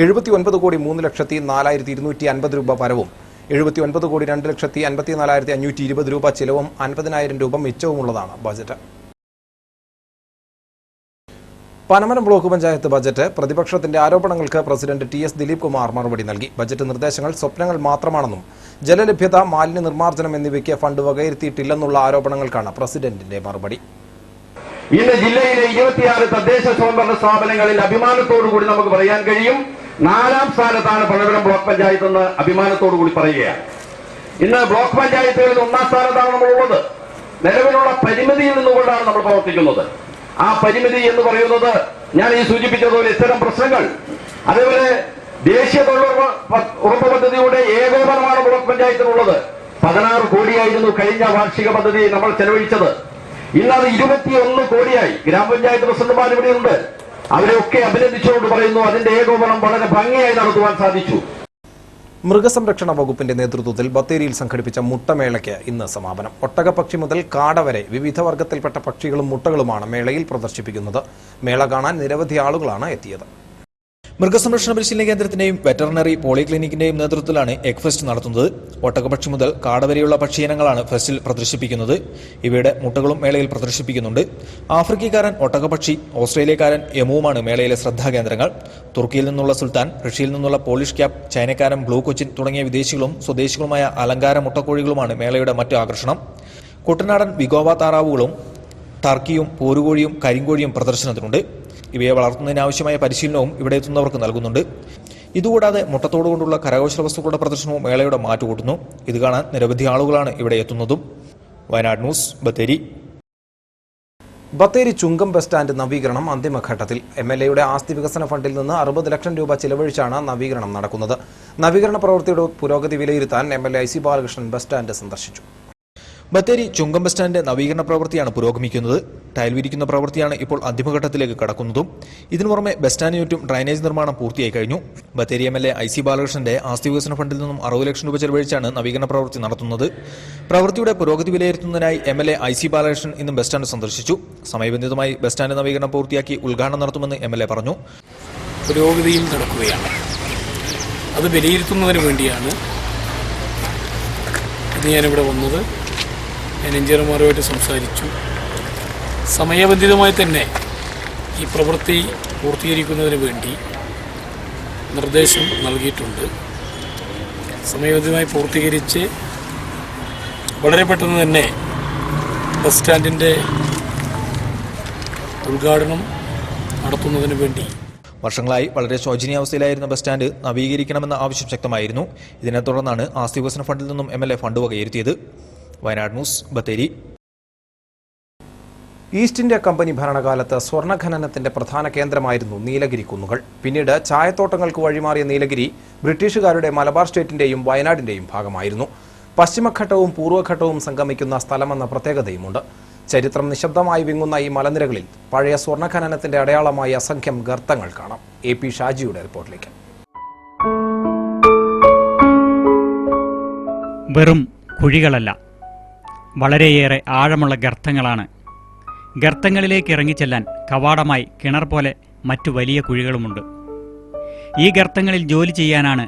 79,03,04,250 രൂപ വരവും 79,02,54,520 രൂപ ചിലവും 50,000 രൂപ മിച്ചവുമുള്ളതാണ് budget. Panamaram block panchayat budget പ്രതിപക്ഷത്തിന്റെ ആരോപണങ്ങൾക്ക് പ്രസിഡന്റ് TS ദിലീപ് കുമാർ മറുപടി നൽകി. ബജറ്റ് നിർദ്ദേശങ്ങൾ സ്വപ്നങ്ങൾ മാത്രമാണെന്നും ജലലഭ്യത, മാലിന്യ നിർമ്മാർജ്ജനം എന്നിവയ്ക്ക് ഫണ്ട് വകയിരുത്തിയിട്ടില്ലെന്നുള്ള ആരോപണങ്ങൾക്കാണ് പ്രസിഡന്റിന്റെ മറുപടി. ഇന്ന് ജില്ലയിലെ 26 തദ്ദേശ സ്വയംഭരണ സ്ഥാപനങ്ങളിൽ അഭിമാനത്തോടുകൂടി നമുക്ക് പറയാൻ കഴിയും, 4ാം സ്ഥാനത്താണ് പനമരം ബ്ലോക്ക് പഞ്ചായത്ത് എന്ന് അഭിമാനത്തോടുകൂടി പറയുകയാണ്. ഇന്ന് ബ്ലോക്ക് പഞ്ചായത്തുകളിൽ 1ാം സ്ഥാനത്താണ് നമ്മളുള്ളത്. നിലവിലുള്ള പരിമിതിയിൽ നിന്നുകൊണ്ടാണ് നമ്മൾ പ്രവർത്തിക്കുന്നത്. ആ പരിമിതി എന്ന് പറയുന്നത് ഞാൻ ഈ സൂചിപ്പിച്ചതുപോലെ ഇത്തരം പ്രശ്നങ്ങൾ, അതേപോലെ ദേശീയ തൊഴിലുറപ്പ് പദ്ധതിയുടെ ഏകോപനമാണ് ബ്ലോക്ക് പഞ്ചായത്തിനുള്ളത്. 16 കോടിയായിരുന്നു കഴിഞ്ഞ വാർഷിക പദ്ധതി നമ്മൾ ചെലവഴിച്ചത്. ഇന്നത് 21 കോടിയായി. ഗ്രാമപഞ്ചായത്ത് പ്രസിഡന്റുമാർ ഇവിടെയുണ്ട്. അവരെയൊക്കെ അഭിനന്ദിച്ചുകൊണ്ട് പറയുന്നു, അതിന്റെ ഏകോപനം വളരെ ഭംഗിയായി നടത്തുവാൻ സാധിച്ചു. മൃഗസംരക്ഷണ വകുപ്പിന്റെ നേതൃത്വത്തിൽ ബത്തേരിയിൽ സംഘടിപ്പിച്ച മുട്ടമേളയ്ക്ക് ഇന്ന് സമാപനം. ഒട്ടകപ്പക്ഷി മുതൽ കാട വരെ വിവിധ വർഗത്തിൽപ്പെട്ട പക്ഷികളും മുട്ടകളുമാണ് മേളയിൽ പ്രദർശിപ്പിക്കുന്നത്. മേള കാണാൻ നിരവധി ആളുകളാണ് എത്തിയത്. മൃഗസംരക്ഷണ പരിശീലന കേന്ദ്രത്തിന്റെയും വെറ്ററിനറി പോളിക്ലിനിക്കിന്റെയും നേതൃത്വത്തിലാണ് എഗ് ഫെസ്റ്റ് നടത്തുന്നത്. ഒട്ടകപക്ഷി മുതൽ കാട വരെയുള്ള പക്ഷിയിനങ്ങളാണ് ഫെസ്റ്റിൽ പ്രദർശിപ്പിക്കുന്നത്. ഇവയുടെ മുട്ടകളും മേളയിൽ പ്രദർശിപ്പിക്കുന്നുണ്ട്. ആഫ്രിക്കക്കാരൻ ഒട്ടകപക്ഷി, ഓസ്ട്രേലിയക്കാരൻ എമുവുമാണ് മേളയിലെ ശ്രദ്ധാകേന്ദ്രങ്ങൾ. തുർക്കിയിൽ നിന്നുള്ള സുൽത്താൻ, റഷ്യയിൽ നിന്നുള്ള പോളിഷ് ക്യാപ്, ചൈനക്കാരൻ ബ്ലൂ കൊച്ചിൻ തുടങ്ങിയ വിദേശികളും സ്വദേശികളുമായ അലങ്കാര മുട്ടക്കോഴികളുമാണ് മേളയുടെ മറ്റു ആകർഷണം. കുട്ടനാടൻ വിഗോവ താറാവുകളും ടർക്കിയും പോരുകോഴിയും കരിങ്കോഴിയും പ്രദർശനത്തിനുണ്ട്. ഇവയെ വളർത്തുന്നതിനാവശ്യമായ പരിശീലനവും ഇവിടെ എത്തുന്നവർക്ക് നൽകുന്നുണ്ട്. ഇതുകൂടാതെ മുട്ടത്തോടുകൊണ്ടുള്ള കരകൗശല വസ്തുക്കളുടെ പ്രദർശനവും മേളയുടെ മാറ്റുകൂട്ടുന്നു. ഇത് കാണാൻ നിരവധി ആളുകളാണ് ഇവിടെ എത്തുന്നതും. വയനാട് ന്യൂസ്, ബത്തേരി. ബത്തേരി ചുങ്കം ബസ് സ്റ്റാൻഡ് നവീകരണം അന്തിമഘട്ടത്തിൽ. MLAയുടെ ആസ്തി വികസന ഫണ്ടിൽ നിന്ന് 60 ലക്ഷം രൂപ ചിലവഴിച്ചാണ് നവീകരണം നടക്കുന്നത്. നവീകരണ പ്രവൃത്തിയുടെ പുരോഗതി വിലയിരുത്താൻ MLA IC Balakrishnan bus stand സന്ദർശിച്ചു. ബത്തേരി ചുങ്കം ബസ് സ്റ്റാൻഡ് നവീകരണ പ്രവൃത്തിയാണ് പുരോഗമിക്കുന്നത്. ടൈൽ വിരിക്കുന്ന പ്രവൃത്തിയാണ് ഇപ്പോൾ അന്തിമഘട്ടത്തിലേക്ക് കടക്കുന്നതും. ഇതിനു പുറമെ ബസ് സ്റ്റാൻഡിന് ചുറ്റും ഡ്രൈനേജ് നിർമ്മാണം പൂർത്തിയായി കഴിഞ്ഞു. ബത്തേരി MLA IC ബാലകൃഷ്ണന്റെ ആസ്തി വികസന ഫണ്ടിൽ നിന്നും 60 ലക്ഷം രൂപ ചെലവഴിച്ചാണ് നവീകരണ പ്രവൃത്തി നടത്തുന്നത്. പ്രവൃത്തിയുടെ പുരോഗതി വിലയിരുത്തുന്നതിനായി MLA IC ബാലകൃഷ്ണൻ ഇന്നും ബസ് സ്റ്റാൻഡ് സന്ദർശിച്ചു. സമയബന്ധിതമായി ബസ് സ്റ്റാൻഡ് നവീകരണം പൂർത്തിയാക്കി ഉദ്ഘാടനം നടത്തുമെന്ന് MLA പറഞ്ഞു. പുരോഗതിയിൽ നടക്കുകയാണ്. അത് വിലയിരുത്തുന്നതിന് വേണ്ടിയാണ് ഇന്ന് ഞാനിവിടെ വന്നത്. ഞാൻ എഞ്ചിനീയർമാരുമായിട്ട് സംസാരിച്ചു. സമയബന്ധിതമായി തന്നെ ഈ പ്രവൃത്തി പൂർത്തീകരിക്കുന്നതിന് വേണ്ടി നിർദ്ദേശം നൽകിയിട്ടുണ്ട്. സമയബന്ധിതമായി പൂർത്തീകരിച്ച് വളരെ പെട്ടെന്ന് തന്നെ ബസ് സ്റ്റാൻഡിൻ്റെ ഉദ്ഘാടനം നടത്തുന്നതിന് വേണ്ടി വർഷങ്ങളായി വളരെ ശോചനീയാവസ്ഥയിലായിരുന്ന ബസ് സ്റ്റാൻഡ് നവീകരിക്കണമെന്ന ആവശ്യം ശക്തമായിരുന്നു. ഇതിനെ തുടർന്നാണ് ആസ്തി വികസന ഫണ്ടിൽ നിന്നും MLA ഫണ്ട് വകയിരുത്തിയത്. Wayanad news, Bathery. East India company ഭരണകാലത്ത് സ്വർണ്ണ ഖനനത്തിന്റെ പ്രധാന കേന്ദ്രമായിരുന്നു നീലഗിരി കുന്നുകൾ. പിന്നീട് ചായത്തോട്ടങ്ങൾക്ക് വഴിമാറിയ നീലഗിരി ബ്രിട്ടീഷുകാരുടെ മലബാർ സ്റ്റേറ്റിന്റെയും വയനാടിന്റെയും ഭാഗമായിരുന്നു. പശ്ചിമഘട്ടവും പൂർവ്വഘട്ടവും സംഗമിക്കുന്ന സ്ഥലമെന്ന പ്രത്യേകതയുമുണ്ട്. ചരിത്രം നിശബ്ദമായി വിങ്ങുന്ന ഈ മലനിരകളിൽ പഴയ സ്വർണ്ണ ഖനനത്തിന്റെ അടയാളമായി അസംഖ്യം ഗർത്തങ്ങൾ കാണാം. AP ഷാജിയുടെ റിപ്പോർട്ടിലേക്ക്. വെറും കുഴികളല്ല, വളരെയേറെ ആഴമുള്ള ഗർത്തങ്ങളാണ്. ഗർത്തങ്ങളിലേക്ക് ഇറങ്ങിച്ചെല്ലാൻ കവാടമായി കിണർ പോലെ മറ്റു വലിയ കുഴികളുമുണ്ട്. ഈ ഗർത്തങ്ങളിൽ ജോലി ചെയ്യാനാണ്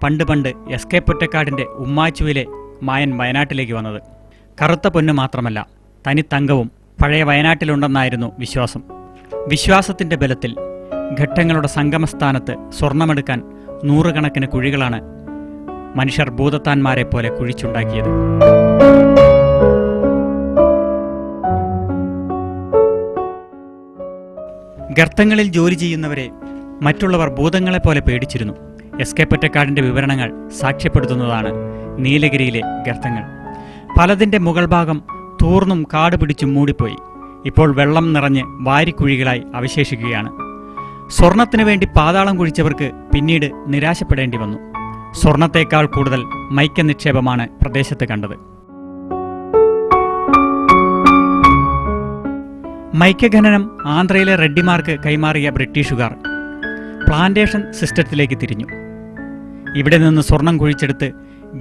പണ്ട് SK പൊറ്റക്കാടിൻ്റെ ഉമ്മാച്ചുവിലെ മായൻ വയനാട്ടിലേക്ക് വന്നത്. കറുത്ത പൊന്ന് മാത്രമല്ല, തനിത്തങ്കവും പഴയ വയനാട്ടിലുണ്ടെന്നായിരുന്നു വിശ്വാസം. വിശ്വാസത്തിൻ്റെ ബലത്തിൽ ഘട്ടങ്ങളുടെ സംഗമസ്ഥാനത്ത് സ്വർണമെടുക്കാൻ നൂറുകണക്കിന് കുഴികളാണ് മനുഷ്യർ ഭൂതത്താന്മാരെ പോലെ കുഴിച്ചുണ്ടാക്കിയത്. ഗർത്തങ്ങളിൽ ജോലി ചെയ്യുന്നവരെ മറ്റുള്ളവർ ഭൂതങ്ങളെപ്പോലെ പേടിച്ചിരുന്നു. SK പൊറ്റക്കാടിൻ്റെ വിവരണങ്ങൾ സാക്ഷ്യപ്പെടുത്തുന്നതാണ് നീലഗിരിയിലെ ഗർത്തങ്ങൾ. പലതിൻ്റെ മുകൾ ഭാഗം തൂർന്നും കാട് പിടിച്ചും മൂടിപ്പോയി. ഇപ്പോൾ വെള്ളം നിറഞ്ഞ് വാരിക്കുഴികളായി അവശേഷിക്കുകയാണ്. സ്വർണത്തിനു വേണ്ടി പാതാളം കുഴിച്ചവർക്ക് പിന്നീട് നിരാശപ്പെടേണ്ടി വന്നു. സ്വർണത്തേക്കാൾ കൂടുതൽ മൈക്ക നിക്ഷേപമാണ് പ്രദേശത്ത് കണ്ടത്. മൈക്ക ഖനനം ആന്ധ്രയിലെ റെഡ്ഡിമാർക്ക് കൈമാറിയ ബ്രിട്ടീഷുകാർ പ്ലാന്റേഷൻ സിസ്റ്റത്തിലേക്ക് തിരിഞ്ഞു. ഇവിടെ നിന്ന് സ്വർണം കുഴിച്ചെടുത്ത്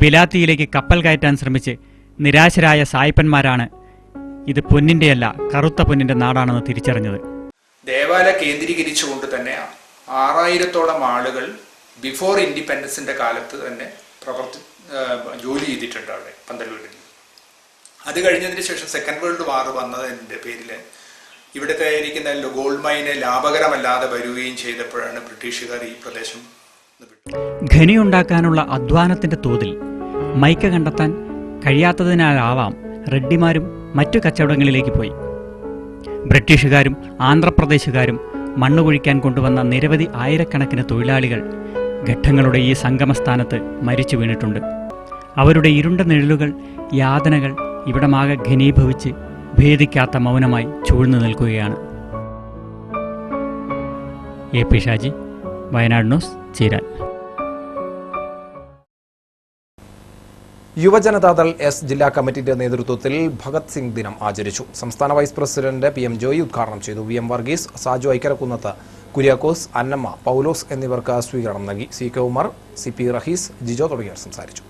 ബിലാത്തിയിലേക്ക് കപ്പൽ കയറ്റാൻ ശ്രമിച്ച് നിരാശരായ സായിപ്പന്മാരാണ് ഇത് പൊന്നിൻ്റെയല്ല കറുത്ത പൊന്നിൻ്റെ നാടാണെന്ന് തിരിച്ചറിഞ്ഞത്. ദേവാലയ കേന്ദ്രീകരിച്ചുകൊണ്ട് തന്നെ 6000-ഓളം ആളുകൾ ബിഫോർ ഇൻഡിപെൻഡൻസിൻ്റെ കാലത്ത് തന്നെ ജോലി ചെയ്തിട്ടുണ്ട് അവിടെ പന്തല്ലൂരിൽ. അത് കഴിഞ്ഞതിന് ശേഷം സെക്കൻഡ് വേൾഡ് വാർ വന്നതിൻ്റെ പേരിൽ ഇവിടുത്തെ ഇരിക്കുന്ന ഗോൾഡ് മൈന് ലാഭകരമല്ലാതെ വരികയും ചെയ്തപ്പോഴാണ് ബ്രിട്ടീഷുകാർ ഈ പ്രദേശം ഖനിയുണ്ടാക്കാനുള്ള അധ്വാനത്തിന്റെ തോതിൽ മൈക്ക കണ്ടെത്താൻ കഴിയാത്തതിനാലാവാം റെഡ്ഡിമാരും മറ്റു കച്ചവടങ്ങളിലേക്ക് പോയി. ബ്രിട്ടീഷുകാരും ആന്ധ്രാപ്രദേശുകാരും മണ്ണുകുഴിക്കാൻ കൊണ്ടുവന്ന നിരവധി ആയിരക്കണക്കിന് തൊഴിലാളികൾ ഘട്ടങ്ങളുടെ ഈ സംഗമസ്ഥാനത്ത് മരിച്ചു വീണിട്ടുണ്ട്. അവരുടെ ഇരുണ്ട നിഴലുകൾ, യാതനകൾ ഇവിടമാകെ ഘനീഭവിച്ച് ഭേദിക്കാത്ത മൗനമായി ചൂഴ്ന്നു നിൽക്കുകയാണ്. AP Shaji, Wayanad news, Cheeran. Yuva Janata Dal S ജില്ലാ കമ്മിറ്റിയുടെ നേതൃത്വത്തിൽ ഭഗത് സിംഗ് ദിനം ആചരിച്ചു. സംസ്ഥാന വൈസ് പ്രസിഡന്റ് PM ജോയി ഉദ്ഘാടനം ചെയ്തു. VM വർഗീസ്, സാജു ഐക്കരക്കുന്നത്ത്, കുര്യാക്കോസ്, അന്നമ്മ, പൗലോസ് എന്നിവർക്ക് സ്വീകരണം നൽകി. CK ഉമർ, CP റഹീസ്, ജിജോ തുടങ്ങിയവർ സംസാരിച്ചു.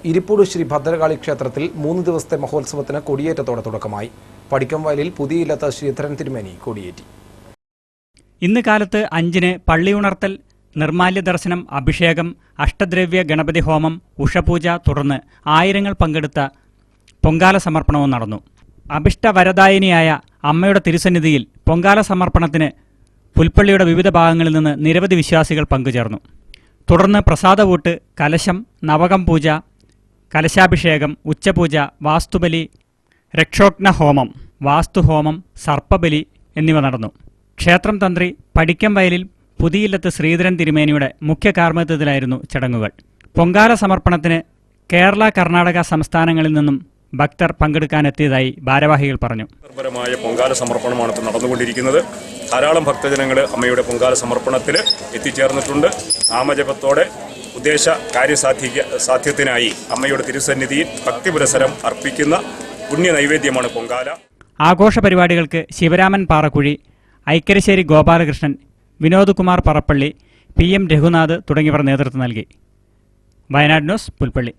ഇരിപ്പൂട് ശ്രീ ഭദ്രകാളി ക്ഷേത്രത്തിൽ 3 ദിവസത്തെ മഹോത്സവത്തിന് കൊടിയേറ്റത്തോടെ തുടക്കമായി. പടിക്കംവയലിൽ പുതിയ ഇല്ലത്ത് ശ്രീധരൻ തിരുമേനി കൊടിയേറ്റി. ഇന്ന് കാലത്ത് 5-ന് പള്ളിയുണർത്തൽ, നിർമാല്യ ദർശനം, അഭിഷേകം, അഷ്ടദ്രവ്യ ഗണപതി ഹോമം, ഉഷപൂജ തുടർന്ന് ആയിരങ്ങൾ പങ്കെടുത്ത പൊങ്കാല സമർപ്പണവും നടന്നു. അഭിഷ്ടവരദായിനിയായ അമ്മയുടെ തിരുസന്നിധിയിൽ പൊങ്കാല സമർപ്പണത്തിന് പുൽപ്പള്ളിയുടെ വിവിധ ഭാഗങ്ങളിൽ നിന്ന് നിരവധി വിശ്വാസികൾ പങ്കുചേർന്നു. തുടർന്ന് പ്രസാദവൂട്ട്, കലശം, നവകം പൂജ, കലശാഭിഷേകം, ഉച്ചപൂജ, വാസ്തുബലി, രക്ഷോഘ്നഹോമം, വാസ്തുഹോമം, സർപ്പബലി എന്നിവ നടന്നു. ക്ഷേത്രം തന്ത്രി പടിക്കംവയലിൽ പുതിയില്ലത്ത് ശ്രീധരൻ തിരുമേനിയുടെ മുഖ്യ കാർമ്മികത്വത്തിലായിരുന്നു ചടങ്ങുകൾ. പൊങ്കാല സമർപ്പണത്തിന് കേരള, കർണാടക സംസ്ഥാനങ്ങളിൽ നിന്നും ഭക്തർ പങ്കെടുക്കാനെത്തിയതായി ഭാരവാഹികൾ പറഞ്ഞു. പരമായ പൊങ്കാല സമർപ്പണമാണ് ഇപ്പോൾ നടന്നുകൊണ്ടിരിക്കുന്നത്. ധാരാളം ഭക്തജനങ്ങൾ അമ്മയുടെ പൊങ്കാല സമർപ്പണത്തിൽ എത്തിച്ചേർന്നിട്ടുണ്ട്. നാമജപത്തോടെ ഉദ്ദേശ കാര്യസാധ്യത്തിനായി അമ്മയുടെ തിരുസന്നിധിയിൽ ഭക്തി പുരസരം അർപ്പിക്കുന്ന പുണ്യ നൈവേദ്യമാണ് പൊങ്കാല. ആഘോഷ പരിപാടികൾക്ക് ശിവരാമൻ പാറക്കുഴി, ഐക്കരശ്ശേരി ഗോപാലകൃഷ്ണൻ, വിനോദ് കുമാർ പറപ്പള്ളി, PM രഘുനാഥ് തുടങ്ങിയവർ നേതൃത്വം നൽകി. വയനാട് ന്യൂസ്, പുൽപ്പള്ളി.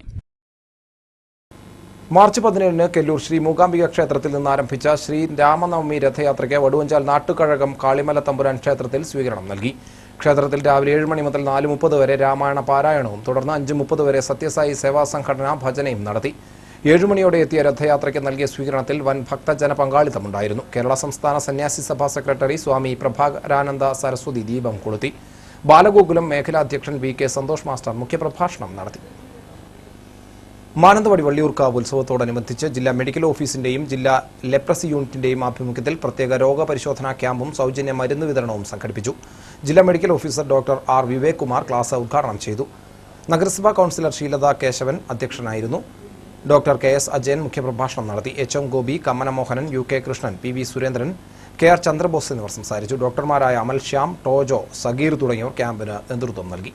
മാർച്ച് 17-ന് കെല്ലൂർ ശ്രീ മൂകാംബിക ക്ഷേത്രത്തിൽ നിന്ന് ആരംഭിച്ച ശ്രീ രാമനവമി രഥയാത്രയ്ക്ക് വടുവഞ്ചാൽ നാട്ടുകഴകം കാളിമല തമ്പുരാൻ ക്ഷേത്രത്തിൽ സ്വീകരണം നൽകി. ക്ഷേത്രത്തിൽ രാവിലെ 7 മണി മുതൽ 4:30 വരെ രാമായണ പാരായണവും തുടർന്ന് 5:30 വരെ സത്യസായി സേവാ സംഘടന ഭജനയും നടത്തി. 7 മണിയോടെ എത്തിയ രഥയാത്രയ്ക്ക് നൽകിയ സ്വീകരണത്തിൽ വൻ ഭക്തജന പങ്കാളിത്തമുണ്ടായിരുന്നു. കേരള സംസ്ഥാന സന്യാസി സഭാ സെക്രട്ടറി സ്വാമി പ്രഭാകരാനന്ദ സരസ്വതി ദീപം കൊളുത്തി. ബാലഗോകുലം മേഖലാധ്യക്ഷൻ VK സന്തോഷ് മാസ്റ്റർ മുഖ്യപ്രഭാഷണം നടത്തി. മാനന്തവാടി വള്ളിയൂർക്കാവ് ഉത്സവത്തോടനുബന്ധിച്ച് ജില്ലാ മെഡിക്കൽ ഓഫീസിന്റെയും ജില്ലാ ലെപ്രസി യൂണിറ്റിന്റെയും ആഭിമുഖ്യത്തിൽ പ്രത്യേക രോഗപരിശോധനാ ക്യാമ്പും സൗജന്യ മരുന്ന് വിതരണവും സംഘടിപ്പിച്ചു. ജില്ലാ medical officer doctor R Vivek Kumar class ഉദ്ഘാടനം ചെയ്തു. നഗരസഭാ കൌൺസിലർ ഷീലത കേശവൻ അധ്യക്ഷനായിരുന്നു. ഡോക്ടർ കെ എസ് അജയൻ മുഖ്യപ്രഭാഷണം നടത്തി. H M Gopi, Kammana Mohanan, U K Krishnan, P V Surendran, K R Chandrabose എന്നിവർ സംസാരിച്ചു. ഡോക്ടർമാരായ അമൽ ശ്യാം, ടോജോ, സഗീർ തുടങ്ങിയവർ ക്യാമ്പിന് നേതൃത്വം നൽകി.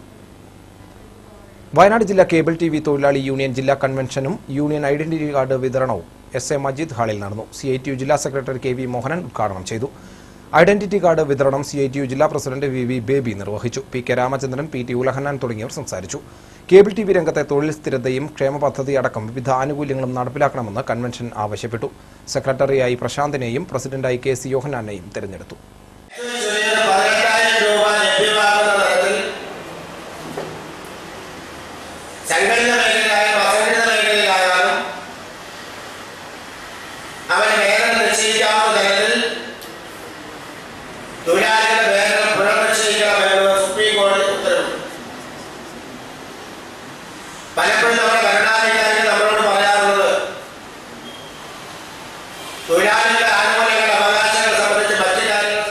വയനാട് ജില്ലാ കേബിൾ ടി വി തൊഴിലാളി യൂണിയൻ ജില്ലാ കൺവെൻഷനും യൂണിയൻ ഐഡന്റിറ്റി കാർഡ് വിതരണവും എസ് എ മജീദ് ഹാളിൽ നടന്നു. CITU ജില്ലാ സെക്രട്ടറി കെ വി മോഹനൻ ഉദ്ഘാടനം ചെയ്തു. ഐഡന്റിറ്റി കാർഡ് വിതരണം CITU ജില്ലാ പ്രസിഡന്റ് വി ബേബി നിർവഹിച്ചു. PK രാമചന്ദ്രൻ, PT ഉലഹന്നാൻ തുടങ്ങിയവർ സംസാരിച്ചു. കേബിൾ TV രംഗത്തെ തൊഴിൽ സ്ഥിരതയും ക്ഷേമ പദ്ധതി അടക്കം വിവിധ ആനുകൂല്യങ്ങളും നടപ്പിലാക്കണമെന്ന് കൺവെൻഷൻ ആവശ്യപ്പെട്ടു. സെക്രട്ടറിയായി പ്രശാന്തിനെയും പ്രസിഡന്റായി KC യോഹന്നാനെയും തെരഞ്ഞെടുത്തു. സംഘടിത മേഖലയിലായാലും അസംഘടിത മേഖലയിലായാലും അവന് വേതനം നിശ്ചയിക്കാവുന്ന തരത്തിൽ തൊഴിലാളികളുടെ വേതനം പുനർനിശ്ചയിക്കണമെന്ന് സുപ്രീം കോടതി ഉത്തരവ്. പലപ്പോഴും നമ്മുടെ ഭരണാധികാരികൾ നമ്മളോട് പറയാറുള്ളത് തൊഴിലാളികളുടെ ആനുകൂല്യങ്ങൾ, അവകാശങ്ങൾ സംബന്ധിച്ച് മറ്റു കാര്യങ്ങൾ.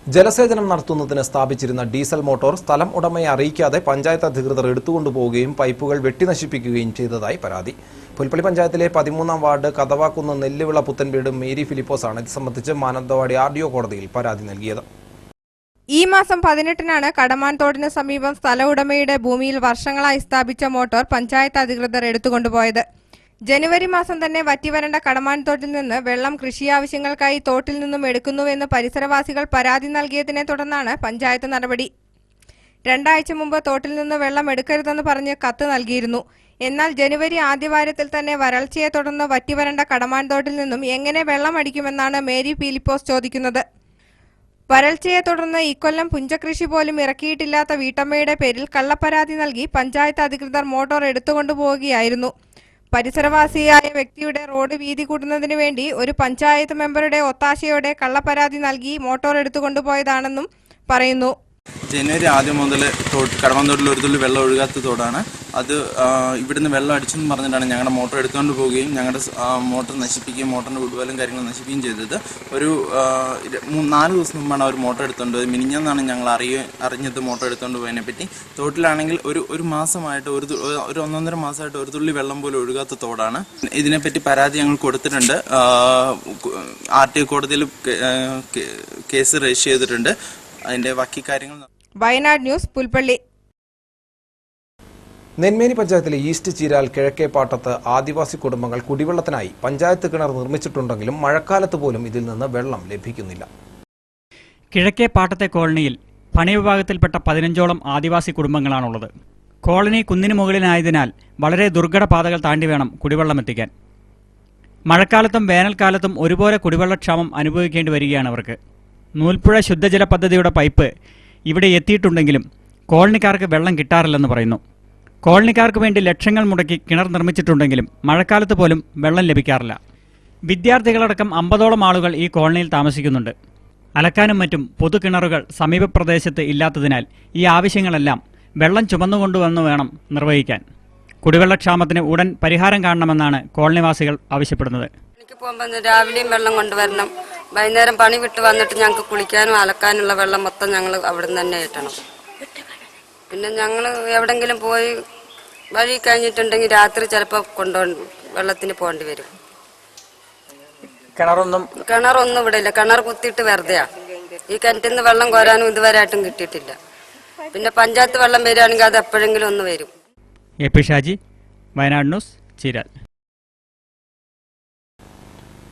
ജലസേചനം നടത്തുന്നതിന് സ്ഥാപിച്ചിരുന്ന ഡീസൽ മോട്ടോർ സ്ഥലം ഉടമയെ അറിയിക്കാതെ പഞ്ചായത്ത് അധികൃതർ എടുത്തുകൊണ്ടുപോവുകയും പൈപ്പുകൾ വെട്ടിനശിപ്പിക്കുകയും ചെയ്തതായി പരാതി. പുൽപ്പള്ളി പഞ്ചായത്തിലെ 13-ാം വാർഡ് കതവാക്കുന്ന് നെല്ലുവിള പുത്തൻവീട് മേരി ഫിലിപ്പോസാണ് ഇത് സംബന്ധിച്ച് മാനന്തവാടി RDO കോടതിയിൽ പരാതി നൽകിയത്. ഈ മാസം 18-നാണ് കടമാൻ തോടിന് സമീപം സ്ഥല ഉടമയുടെ ഭൂമിയിൽ വർഷങ്ങളായി സ്ഥാപിച്ച മോട്ടോർ പഞ്ചായത്ത് അധികൃതർ എടുത്തുകൊണ്ടുപോയത്. ജനുവരി മാസം തന്നെ വറ്റിവരണ്ട കടമാൻ തോട്ടിൽ നിന്ന് വെള്ളം കൃഷി ആവശ്യങ്ങൾക്കായി തോട്ടിൽ നിന്നും എടുക്കുന്നുവെന്ന് പരിസരവാസികൾ പരാതി നൽകിയതിനെ തുടർന്നാണ് പഞ്ചായത്ത് നടപടി. 2 ആഴ്ച മുമ്പ് തോട്ടിൽ നിന്ന് വെള്ളം എടുക്കരുതെന്ന് പറഞ്ഞ് കത്ത് നൽകിയിരുന്നു. എന്നാൽ ജനുവരി ആദ്യവാരത്തിൽ തന്നെ വരൾച്ചയെ തുടർന്ന് വറ്റിവരണ്ട കടമാൻ തോട്ടിൽ നിന്നും എങ്ങനെ വെള്ളം അടിക്കുമെന്നാണ് മേരി ഫിലിപ്പോസ് ചോദിക്കുന്നത്. വരൾച്ചയെ തുടർന്ന് ഇക്കൊല്ലം പുഞ്ചകൃഷി പോലും ഇറക്കിയിട്ടില്ലാത്ത വീട്ടമ്മയുടെ പേരിൽ കള്ളപ്പരാതി നൽകി പഞ്ചായത്ത് അധികൃതർ മോട്ടോർ എടുത്തുകൊണ്ടുപോവുകയായിരുന്നു. പരിസരവാസിയായ വ്യക്തിയുടെ റോഡ് വീതി കൂടുന്നതിനു വേണ്ടി ഒരു പഞ്ചായത്ത് മെമ്പറുടെ ഒത്താശയോടെ കള്ളപ്പരാതി നൽകി മോട്ടോർ എടുത്തുകൊണ്ടുപോയതാണെന്നും പറയുന്നു. ജനുവരി ആദ്യം മുതൽ കടമാൻ തോട്ടിൽ ഒരു തുള്ളി വെള്ളം ഒഴുകാത്ത തോടാണ് അത്. ഇവിടുന്ന് വെള്ളം അടിച്ചെന്ന് പറഞ്ഞിട്ടാണ് ഞങ്ങളുടെ മോട്ടോർ എടുത്തുകൊണ്ട് പോവുകയും ഞങ്ങളുടെ മോട്ടോർ നശിപ്പിക്കുകയും മോട്ടറിൻ്റെ വുഡ്വാലും കാര്യങ്ങളും നശിപ്പിക്കുകയും ചെയ്തത്. ഒരു 4 ദിവസം മുമ്പാണ് അവർ മോട്ടോർ എടുത്തുകൊണ്ട് പോയത്. മിനിഞ്ഞാന്നാണ് ഞങ്ങൾ അറിഞ്ഞത് മോട്ടോർ എടുത്തുകൊണ്ട് പോയതിനെ പറ്റി. തോട്ടിലാണെങ്കിൽ ഒരു മാസമായിട്ട് ഒരു 1.5 മാസമായിട്ട് ഒരു തുള്ളി വെള്ളം പോലും ഒഴുകാത്ത തോടാണ്. ഇതിനെപ്പറ്റി പരാതി ഞങ്ങൾ കൊടുത്തിട്ടുണ്ട്. RTO കോടതിയിൽ കേസ് രജിസ്റ്റർ ചെയ്തിട്ടുണ്ട്. അതിന്റെ ബാക്കി കാര്യങ്ങൾ. വയനാട് ന്യൂസ്, പുൽപ്പള്ളി. നെന്മേനി പഞ്ചായത്തിലെ ഈസ്റ്റ് ചീരാൽ കിഴക്കേപ്പാട്ടത്ത് ആദിവാസി കുടുംബങ്ങൾ കുടിവെള്ളത്തിനായി പഞ്ചായത്ത് കിണർ നിർമ്മിച്ചിട്ടുണ്ടെങ്കിലും മഴക്കാലത്ത് പോലും ഇതിൽ നിന്ന് വെള്ളം ലഭിക്കുന്നില്ല. കിഴക്കേപ്പാട്ടത്തെ കോളനിയിൽ പണിവിഭാഗത്തിൽപ്പെട്ട 15ഓളം ആദിവാസി കുടുംബങ്ങളാണുള്ളത്. കോളനി കുന്നിന് മുകളിലായതിനാൽ വളരെ ദുർഘട പാതകൾ താണ്ടി വേണം കുടിവെള്ളം എത്തിക്കാൻ. മഴക്കാലത്തും വേനൽക്കാലത്തും ഒരുപോലെ കുടിവെള്ളക്ഷാമം അനുഭവിക്കേണ്ടി വരികയാണ് അവർക്ക്. നൂൽപ്പുഴ ശുദ്ധജല പദ്ധതിയുടെ പൈപ്പ് ഇവിടെ എത്തിയിട്ടുണ്ടെങ്കിലും കോളനിക്കാർക്ക് വെള്ളം കിട്ടാറില്ലെന്ന് പറയുന്നു. കോളനിക്കാർക്ക് വേണ്ടി ലക്ഷങ്ങൾ മുടക്കി കിണർ നിർമ്മിച്ചിട്ടുണ്ടെങ്കിലും മഴക്കാലത്ത് പോലും വെള്ളം ലഭിക്കാറില്ല. വിദ്യാർത്ഥികളടക്കം 50ഓളം ആളുകൾ ഈ കോളനിയിൽ താമസിക്കുന്നുണ്ട്. അലക്കാനും മറ്റും പൊതു കിണറുകൾ സമീപ പ്രദേശത്ത് ഇല്ലാത്തതിനാൽ ഈ ആവശ്യങ്ങളെല്ലാം വെള്ളം ചുമന്നുകൊണ്ടുവന്ന് വേണം നിർവഹിക്കാൻ. കുടിവെള്ളക്ഷാമത്തിന് ഉടൻ പരിഹാരം കാണണമെന്നാണ് കോളനിവാസികൾ ആവശ്യപ്പെടുന്നത്. രാവിലെയും വെള്ളം കൊണ്ടുവരണം. വൈകുന്നേരം പണി വിട്ട് വന്നിട്ട് ഞങ്ങൾക്ക് കുളിക്കാനും അലക്കാനുള്ള വെള്ളം മൊത്തം ഞങ്ങൾ അവിടെ നിന്ന് തന്നെ കിട്ടണം. പിന്നെ ഞങ്ങൾ എവിടെങ്കിലും പോയി വഴി കഴിഞ്ഞിട്ടുണ്ടെങ്കിൽ രാത്രി ചിലപ്പോൾ വെള്ളത്തിന് പോകേണ്ടി വരും. കിണറൊന്നും ഇവിടെ ഇല്ല. കിണർ കുത്തിയിട്ട് വെറുതെയാ. ഈ കിണറ്റിൽ നിന്ന് വെള്ളം കോരാനും ഇതുവരെ ആയിട്ടും കിട്ടിയിട്ടില്ല. പിന്നെ പഞ്ചായത്ത് വെള്ളം വരികയാണെങ്കിൽ അത് എപ്പോഴെങ്കിലും ഒന്ന് വരും. AP Shaji, Wayanad news, Cheeral.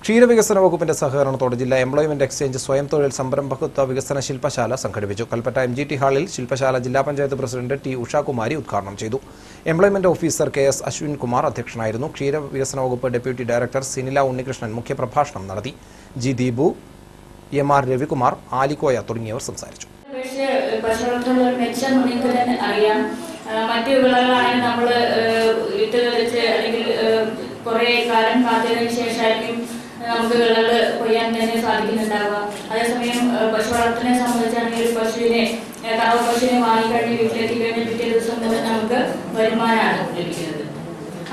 ക്ഷീരവികസന വകുപ്പിന്റെ സഹകരണത്തോടെ ജില്ലാ എംപ്ലോയ്മെന്റ് എക്സ്ചേഞ്ച് സ്വയം തൊഴിൽ സംരംഭകത്വ വികസന ശില്പശാല സംഘടിപ്പിച്ചു. കൽപ്പറ്റ MGT ഹാളിൽ ശില്പശാല ജില്ലാ പഞ്ചായത്ത് പ്രസിഡന്റ് T ഉഷാകുമാരി ഉദ്ഘാടനം ചെയ്തു. Employment officer KS Ashwin Kumar അധ്യക്ഷനായിരുന്നു. ക്ഷീരവികസന വകുപ്പ് ഡെപ്യൂട്ടി ഡയറക്ടർ സിനില ഉണ്ണികൃഷ്ണൻ മുഖ്യപ്രഭാഷണം നടത്തി. G ദീപു, MR രവികുമാർ, ആലിക്കോയ തുടങ്ങിയവർ സംസാരിച്ചു. മറ്റു വിളകളാണ് നമ്മൾ ഇട്ട് കളിച്ച് അല്ലെങ്കിൽ കുറേ കാലം കാത്തതിനു ശേഷമായിരിക്കും നമുക്ക് വിളകൾ കൊയ്യാൻ തന്നെ സാധിക്കുന്നുണ്ടാവുക. അതേസമയം പശു വളർത്തലിനെ സംബന്ധിച്ചാണെങ്കിൽ ഒരു പശുവിനെ കറവ പശുവിനെ വാങ്ങിക്കഴിഞ്ഞ് വീട്ടിലെത്തി കഴിഞ്ഞ പിറ്റേ ദിവസം മുതൽ നമുക്ക് വരുമാനമാണ് ലഭിക്കുന്നത്.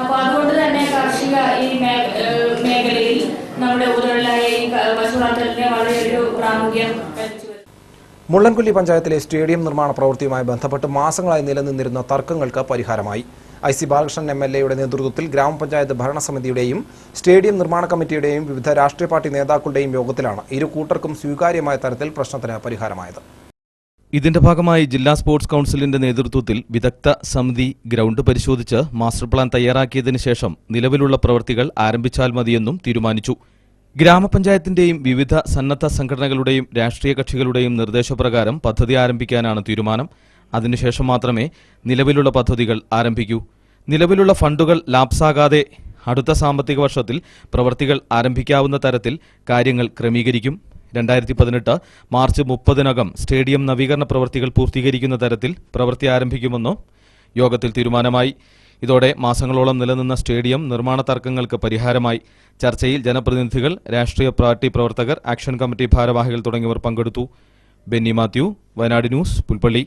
അപ്പോൾ അതുകൊണ്ട് തന്നെ കാർഷിക ഈ മേഖലയിൽ നമ്മുടെ ഊരുകളിലായ ഈ പശു വളർത്തലിന് വളരെയൊരു പ്രാമുഖ്യം കൽപ്പിച്ചു. മുള്ളൻകൊല്ലി പഞ്ചായത്തിലെ സ്റ്റേഡിയം നിർമ്മാണ പ്രവൃത്തിയുമായി ബന്ധപ്പെട്ട് മാസങ്ങളായി നിലനിന്നിരുന്ന തർക്കങ്ങൾക്ക് പരിഹാരമായി. IC ബാലകൃഷ്ണൻ MLA നേതൃത്വത്തിൽ ഗ്രാമപഞ്ചായത്ത് ഭരണസമിതിയുടെയും സ്റ്റേഡിയം നിർമ്മാണ കമ്മിറ്റിയുടെയും വിവിധ രാഷ്ട്രീയ പാർട്ടി നേതാക്കളുടെയും യോഗത്തിലാണ് ഇരു കൂട്ടർക്കും സ്വീകാര്യമായ തരത്തിൽ പ്രശ്നത്തിന് പരിഹാരമായത്. ഇതിന്റെ ഭാഗമായി ജില്ലാ സ്പോർട്സ് കൗൺസിലിന്റെ നേതൃത്വത്തിൽ വിദഗ്ധ സമിതി ഗ്രൗണ്ട് പരിശോധിച്ച് മാസ്റ്റർ പ്ലാൻ തയ്യാറാക്കിയതിനു ശേഷം നിലവിലുള്ള പ്രവൃത്തികൾ ആരംഭിച്ചാൽ മതിയെന്നും തീരുമാനിച്ചു. ഗ്രാമപഞ്ചായത്തിന്റെയും വിവിധ സന്നദ്ധ സംഘടനകളുടെയും രാഷ്ട്രീയ കക്ഷികളുടെയും നിർദ്ദേശപ്രകാരം പദ്ധതി ആരംഭിക്കാനാണ് തീരുമാനം. അതിനുശേഷം മാത്രമേ നിലവിലുള്ള പദ്ധതികൾ ആരംഭിക്കൂ. നിലവിലുള്ള ഫണ്ടുകൾ ലാപ്സാകാതെ അടുത്ത സാമ്പത്തിക വർഷത്തിൽ പ്രവൃത്തികൾ ആരംഭിക്കാവുന്ന തരത്തിൽ കാര്യങ്ങൾ ക്രമീകരിക്കും. 2018 മാർച്ച് 30-നകം സ്റ്റേഡിയം നവീകരണ പ്രവൃത്തികൾ പൂർത്തീകരിക്കുന്ന തരത്തിൽ പ്രവൃത്തി ആരംഭിക്കുമെന്നും യോഗത്തിൽ തീരുമാനമായി. ഇതോടെ മാസങ്ങളോളം നിലനിന്ന സ്റ്റേഡിയം നിർമ്മാണ തർക്കങ്ങൾക്ക് പരിഹാരമായി. ചർച്ചയിൽ ജനപ്രതിനിധികൾ, രാഷ്ട്രീയ പാർട്ടി പ്രവർത്തകർ, ആക്ഷൻ കമ്മിറ്റി ഭാരവാഹികൾ തുടങ്ങിയവർ പങ്കെടുത്തു. ബെന്നി മാത്യു, വയനാട് ന്യൂസ്, പുൽപ്പള്ളി.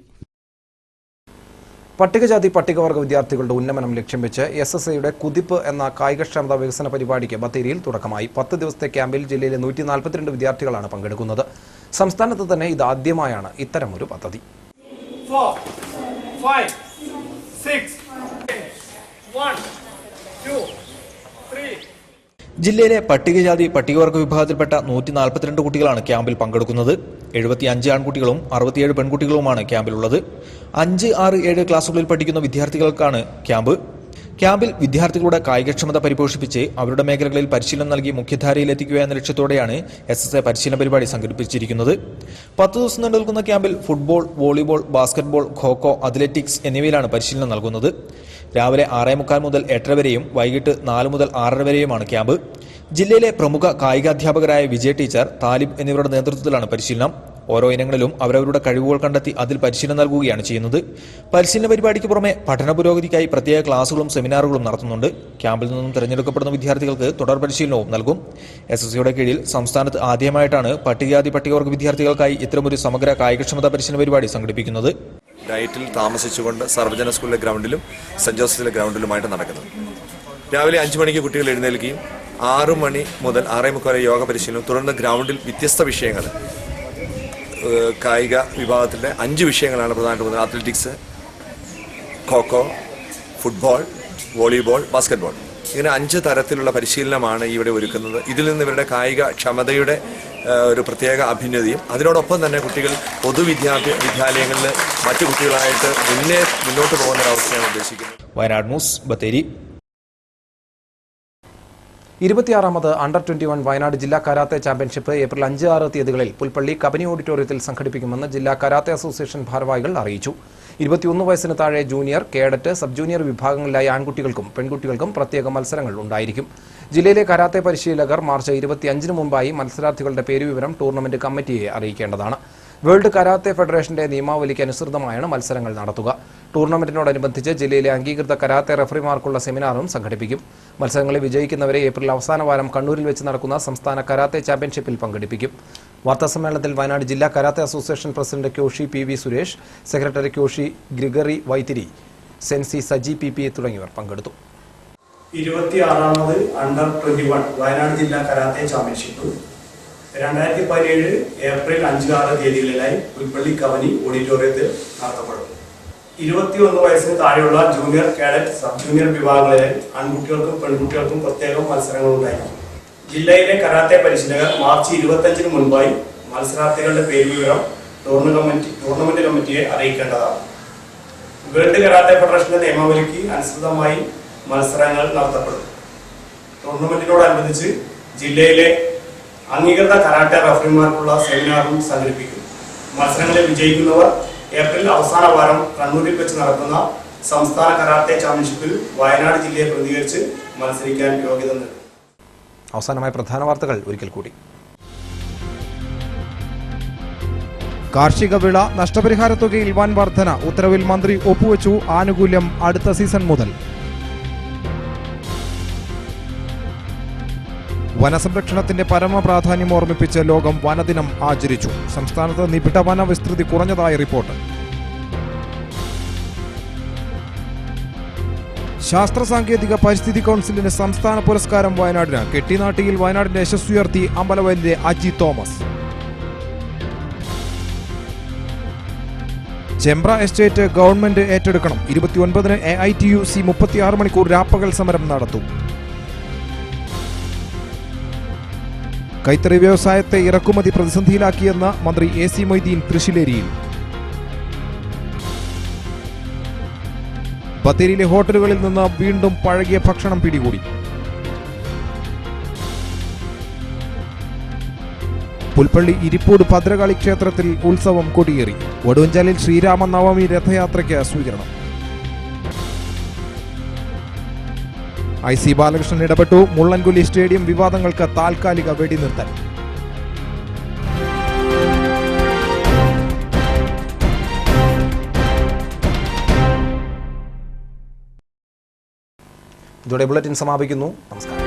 പട്ടികജാതി പട്ടികവർഗ വിദ്യാർത്ഥികളുടെ ഉന്നമനം ലക്ഷ്യം വെച്ച് SSAയുടെ കുതിപ്പ് എന്ന കായികക്ഷമതാ വികസന പരിപാടിക്ക് ബത്തേരിയിൽ തുടക്കമായി. 10 ദിവസത്തെ ക്യാമ്പിൽ ജില്ലയിലെ 142 വിദ്യാർത്ഥികളാണ് പങ്കെടുക്കുന്നത്. സംസ്ഥാനത്ത് തന്നെ ഇതാദ്യമായാണ് ഇത്തരമൊരു പദ്ധതി. 4, 5, 6, 1, 2, 3. ജില്ലയിലെ പട്ടികജാതി പട്ടികവർഗ വിഭാഗത്തിൽപ്പെട്ട 142 കുട്ടികളാണ് ക്യാമ്പിൽ പങ്കെടുക്കുന്നത്. 75 ആൺകുട്ടികളും 67 പെൺകുട്ടികളുമാണ് ക്യാമ്പിലുള്ളത്. 5, 6, 7 ക്ലാസുകളിൽ പഠിക്കുന്ന വിദ്യാർത്ഥികൾക്കാണ് ക്യാമ്പ്. ക്യാമ്പിൽ വിദ്യാർത്ഥികളുടെ കായികക്ഷമത പരിപോഷിപ്പിച്ച് അവരുടെ മേഖലകളിൽ പരിശീലനം നൽകി മുഖ്യധാരയിലെത്തിക്കുക എന്ന ലക്ഷ്യത്തോടെയാണ് SSA പരിശീലന പരിപാടി സംഘടിപ്പിച്ചിരിക്കുന്നത്. 10 ദിവസം നീണ്ടു നിൽക്കുന്ന ക്യാമ്പിൽ football, volleyball, basketball, kho kho, athletics എന്നിവയിലാണ് പരിശീലനം നൽകുന്നത്. രാവിലെ 6:45 മുതൽ 8:30 വരെയും വൈകിട്ട് 4 മുതൽ 6:30 വരെയുമാണ് ക്യാമ്പ്. ജില്ലയിലെ പ്രമുഖ കായികാധ്യാപകരായ വിജയ ടീച്ചർ, താലിബ് എന്നിവരുടെ നേതൃത്വത്തിലാണ് പരിശീലനം. ഓരോ ഇനങ്ങളിലും അവരവരുടെ കഴിവുകൾ കണ്ടെത്തി അതിൽ പരിശീലനം നൽകുകയാണ് ചെയ്യുന്നത്. പരിശീലന പരിപാടിക്ക് പുറമെ പഠന പുരോഗതിക്കായി പ്രത്യേക ക്ലാസുകളും സെമിനാറുകളും നടത്തുന്നുണ്ട്. ക്യാമ്പിൽ നിന്നും തിരഞ്ഞെടുക്കപ്പെടുന്ന വിദ്യാർത്ഥികൾക്ക് തുടർ പരിശീലനവും നൽകും. SSAയുടെ കീഴിൽ സംസ്ഥാനത്ത് ആദ്യമായിട്ടാണ് പട്ടികജാതി പട്ടികവർഗ വിദ്യാർത്ഥികൾക്കായി ഇത്തരമൊരു സമഗ്ര കായികക്ഷമതാ പരിശീലന പരിപാടി സംഘടിപ്പിക്കുന്നത്. ഡയറ്റിൽ താമസിച്ചുകൊണ്ട് സർവജന സ്കൂളിലെ ഗ്രൗണ്ടിലും സെന്റ് ജോസഫിലെ ഗ്രൗണ്ടിലുമായിട്ട് നടക്കുന്നത്. രാവിലെ 5 മണിക്ക് കുട്ടികൾ എഴുന്നേൽക്കുകയും 6 മണി മുതൽ 6:45 വരെ യോഗ പരിശീലനം, തുടർന്ന് ഗ്രൗണ്ടിൽ വ്യത്യസ്ത വിഷയങ്ങൾ, കായിക വിഭാഗത്തിലെ 5 വിഷയങ്ങളാണ് പ്രധാനപ്പെട്ടത്. Athletics, kho kho, football, volleyball, basketball, ഇങ്ങനെ 5 തരത്തിലുള്ള പരിശീലനമാണ് ഇവിടെ ഒരുക്കുന്നത്. ഇതിൽ നിന്ന് ഇവരുടെ കായിക ക്ഷമതയുടെ ഒരു പ്രത്യേക അഭ്യുന്നതിയും അതിനോടൊപ്പം തന്നെ കുട്ടികൾ വിദ്യാലയങ്ങളിൽ മറ്റു കുട്ടികളായിട്ട് മുന്നോട്ട് പോകുന്ന ഒരവസ്ഥയാണ് ഉദ്ദേശിക്കുന്നത്. വയനാട് ന്യൂസ്, ബത്തേരി. 26ാമത് അണ്ടർ 21 വയനാട് ജില്ലാ കരാത്തെ ചാമ്പ്യൻഷിപ്പ് ഏപ്രിൽ 5, 6 തീയതികളിൽ പുൽപ്പള്ളി കബനി ഓഡിറ്റോറിയത്തിൽ സംഘടിപ്പിക്കുമെന്ന് ജില്ലാ കരാത്തെ അസോസിയേഷൻ ഭാരവാഹികൾ അറിയിച്ചു. 21 വയസ്സിന് താഴെ ജൂനിയർ, കേഡറ്റ്, സബ് ജൂനിയർ വിഭാഗങ്ങളിലായി ആൺകുട്ടികൾക്കും പെൺകുട്ടികൾക്കും പ്രത്യേക മത്സരങ്ങൾ ഉണ്ടായിരിക്കും. ജില്ലയിലെ കരാത്തെ പരിശീലകർ മാർച്ച് 25-ന് മുമ്പായി മത്സരാർത്ഥികളുടെ പേരുവിവരം ടൂർണമെന്റ് കമ്മിറ്റിയെ അറിയിക്കേണ്ടതാണ്. വേൾഡ് കരാത്തെ ഫെഡറേഷന്റെ നിയമാവലിക്ക് അനുസൃതമായാണ് മത്സരങ്ങൾ നടത്തുക. ടൂർണമെന്റിനോടനുബന്ധിച്ച് ജില്ലയിലെ അംഗീകൃത കരാത്തെ റഫറിമാർക്കുള്ള സെമിനാറും സംഘടിപ്പിക്കും. മത്സരങ്ങളിൽ വിജയിക്കുന്നവരെ ഏപ്രിൽ അവസാന വാരം കണ്ണൂരിൽ വെച്ച് നടക്കുന്ന സംസ്ഥാന കരാത്തെ ചാമ്പ്യൻഷിപ്പിൽ പങ്കെടുപ്പിക്കും. വാർത്താസമ്മേളനത്തിൽ വയനാട് ജില്ലാ karate association president kyoshi PV Suresh, secretary kyoshi Gregory Vythiri, sensei Saji PP തുടങ്ങിയവർ പങ്കെടുത്തു. 26ാമത് അണ്ടർ 21 വയനാട് ജില്ലാ കരാത്തെ ചാമ്പ്യൻഷിപ്പ് 2017 ഏപ്രിൽ 5, 6 തീയതികളിലായി പുൽപ്പള്ളി കബനി ഓഡിറ്റോറിയത്തിൽ നടത്തപ്പെടും. 21 വയസ്സിന് താഴെയുള്ള ജൂനിയർ, കേഡറ്റ്, സബ് ജൂനിയർ വിഭാഗങ്ങളിലെ ആൺകുട്ടികൾക്കും പെൺകുട്ടികൾക്കും പ്രത്യേകം മത്സരങ്ങൾ ഉണ്ടായിരിക്കും. ജില്ലയിലെ കരാത്തെ പരിശീലകർ മാർച്ച് 25-ന് മുൻപായി മത്സരാർത്ഥികളുടെ പേരുവിവരം ടൂർണമെന്റ് കമ്മിറ്റിയെ അറിയിക്കേണ്ടതാണ്. വേൾഡ് കരാത്തെ ഫെഡറേഷന്റെ നിയമാവലിക്ക് അനുസൃതമായി മത്സരങ്ങൾ നടത്തപ്പെടും. ടൂർണമെന്റിനോടനുബന്ധിച്ച് ജില്ലയിലെ അംഗീകൃത കരാട്ടെ റഫറിമാർക്കുള്ള സെമിനാറും സംഘടിപ്പിക്കും. മത്സരങ്ങളിൽ വിജയിക്കുന്നവർ ഏപ്രിൽ അവസാന വാരം കണ്ണൂരിൽ വെച്ച് നടക്കുന്ന സംസ്ഥാന കരാട്ടെ ചാമ്പ്യൻഷിപ്പിൽ വയനാട് ജില്ലയെ പ്രതികരിച്ച് മത്സരിക്കാൻ യോഗ്യത നേടും. അവസാനമായ പ്രധാന വാർത്തകൾ ഒരിക്കൽ കൂടി. കാർഷിക വിള നഷ്ടപരിഹാര തുകയിൽ വൻ വർധന, ഉത്തരവിൽ മന്ത്രി ഒപ്പുവെച്ചു. ആനുകൂല്യം അടുത്ത സീസൺ മുതൽ. വനസംരക്ഷണത്തിന്റെ പരമപ്രാധാന്യം ഓർമ്മിപ്പിച്ച് ലോകം വനദിനം ആചരിച്ചു. സംസ്ഥാനത്ത് നിബിഡ വന വിസ്തൃതി കുറഞ്ഞതായി റിപ്പോർട്ട്. ശാസ്ത്ര സാങ്കേതിക പരിസ്ഥിതി കൗൺസിലിന്റെ സംസ്ഥാന പുരസ്കാരം വയനാടിന്. കെട്ടിനാട്ടിയിൽ വയനാടിന്റെ യശസ്സുയർത്തി അമ്പലവയലിലെ അജി തോമസ്. ചെമ്പ്ര എസ്റ്റേറ്റ് ഗവൺമെന്റ് ഏറ്റെടുക്കണം. 29-ന് AITUC 36 മണിക്കൂർ രാപ്പകൽ സമരം നടത്തും. കൈത്തറി വ്യവസായത്തെ ഇറക്കുമതി പ്രതിസന്ധിയിലാക്കിയെന്ന മന്ത്രി AC മൊയ്തീൻ തൃശ്ശിലേരിയിൽ. ബത്തേരിയിലെ ഹോട്ടലുകളിൽ നിന്ന് വീണ്ടും പഴകിയ ഭക്ഷണം പിടികൂടി. പുൽപ്പള്ളി ഇരിപ്പൂട് ഭദ്രകാളി ക്ഷേത്രത്തിൽ ഉത്സവം കൊടിയേറി. വടുവഞ്ചാലിൽ ശ്രീരാമനവമി രഥയാത്രയ്ക്ക് സ്വീകരണം. IC ബാലകൃഷ്ണൻ ഇടപെട്ടു. മുള്ളൻകൊല്ലി സ്റ്റേഡിയം വിവാദങ്ങൾക്ക് താൽക്കാലിക വെടിനിർത്തൽ. ഇതോടെ ബുള്ളറ്റിൻ സമാപിക്കുന്നു. നമസ്കാരം.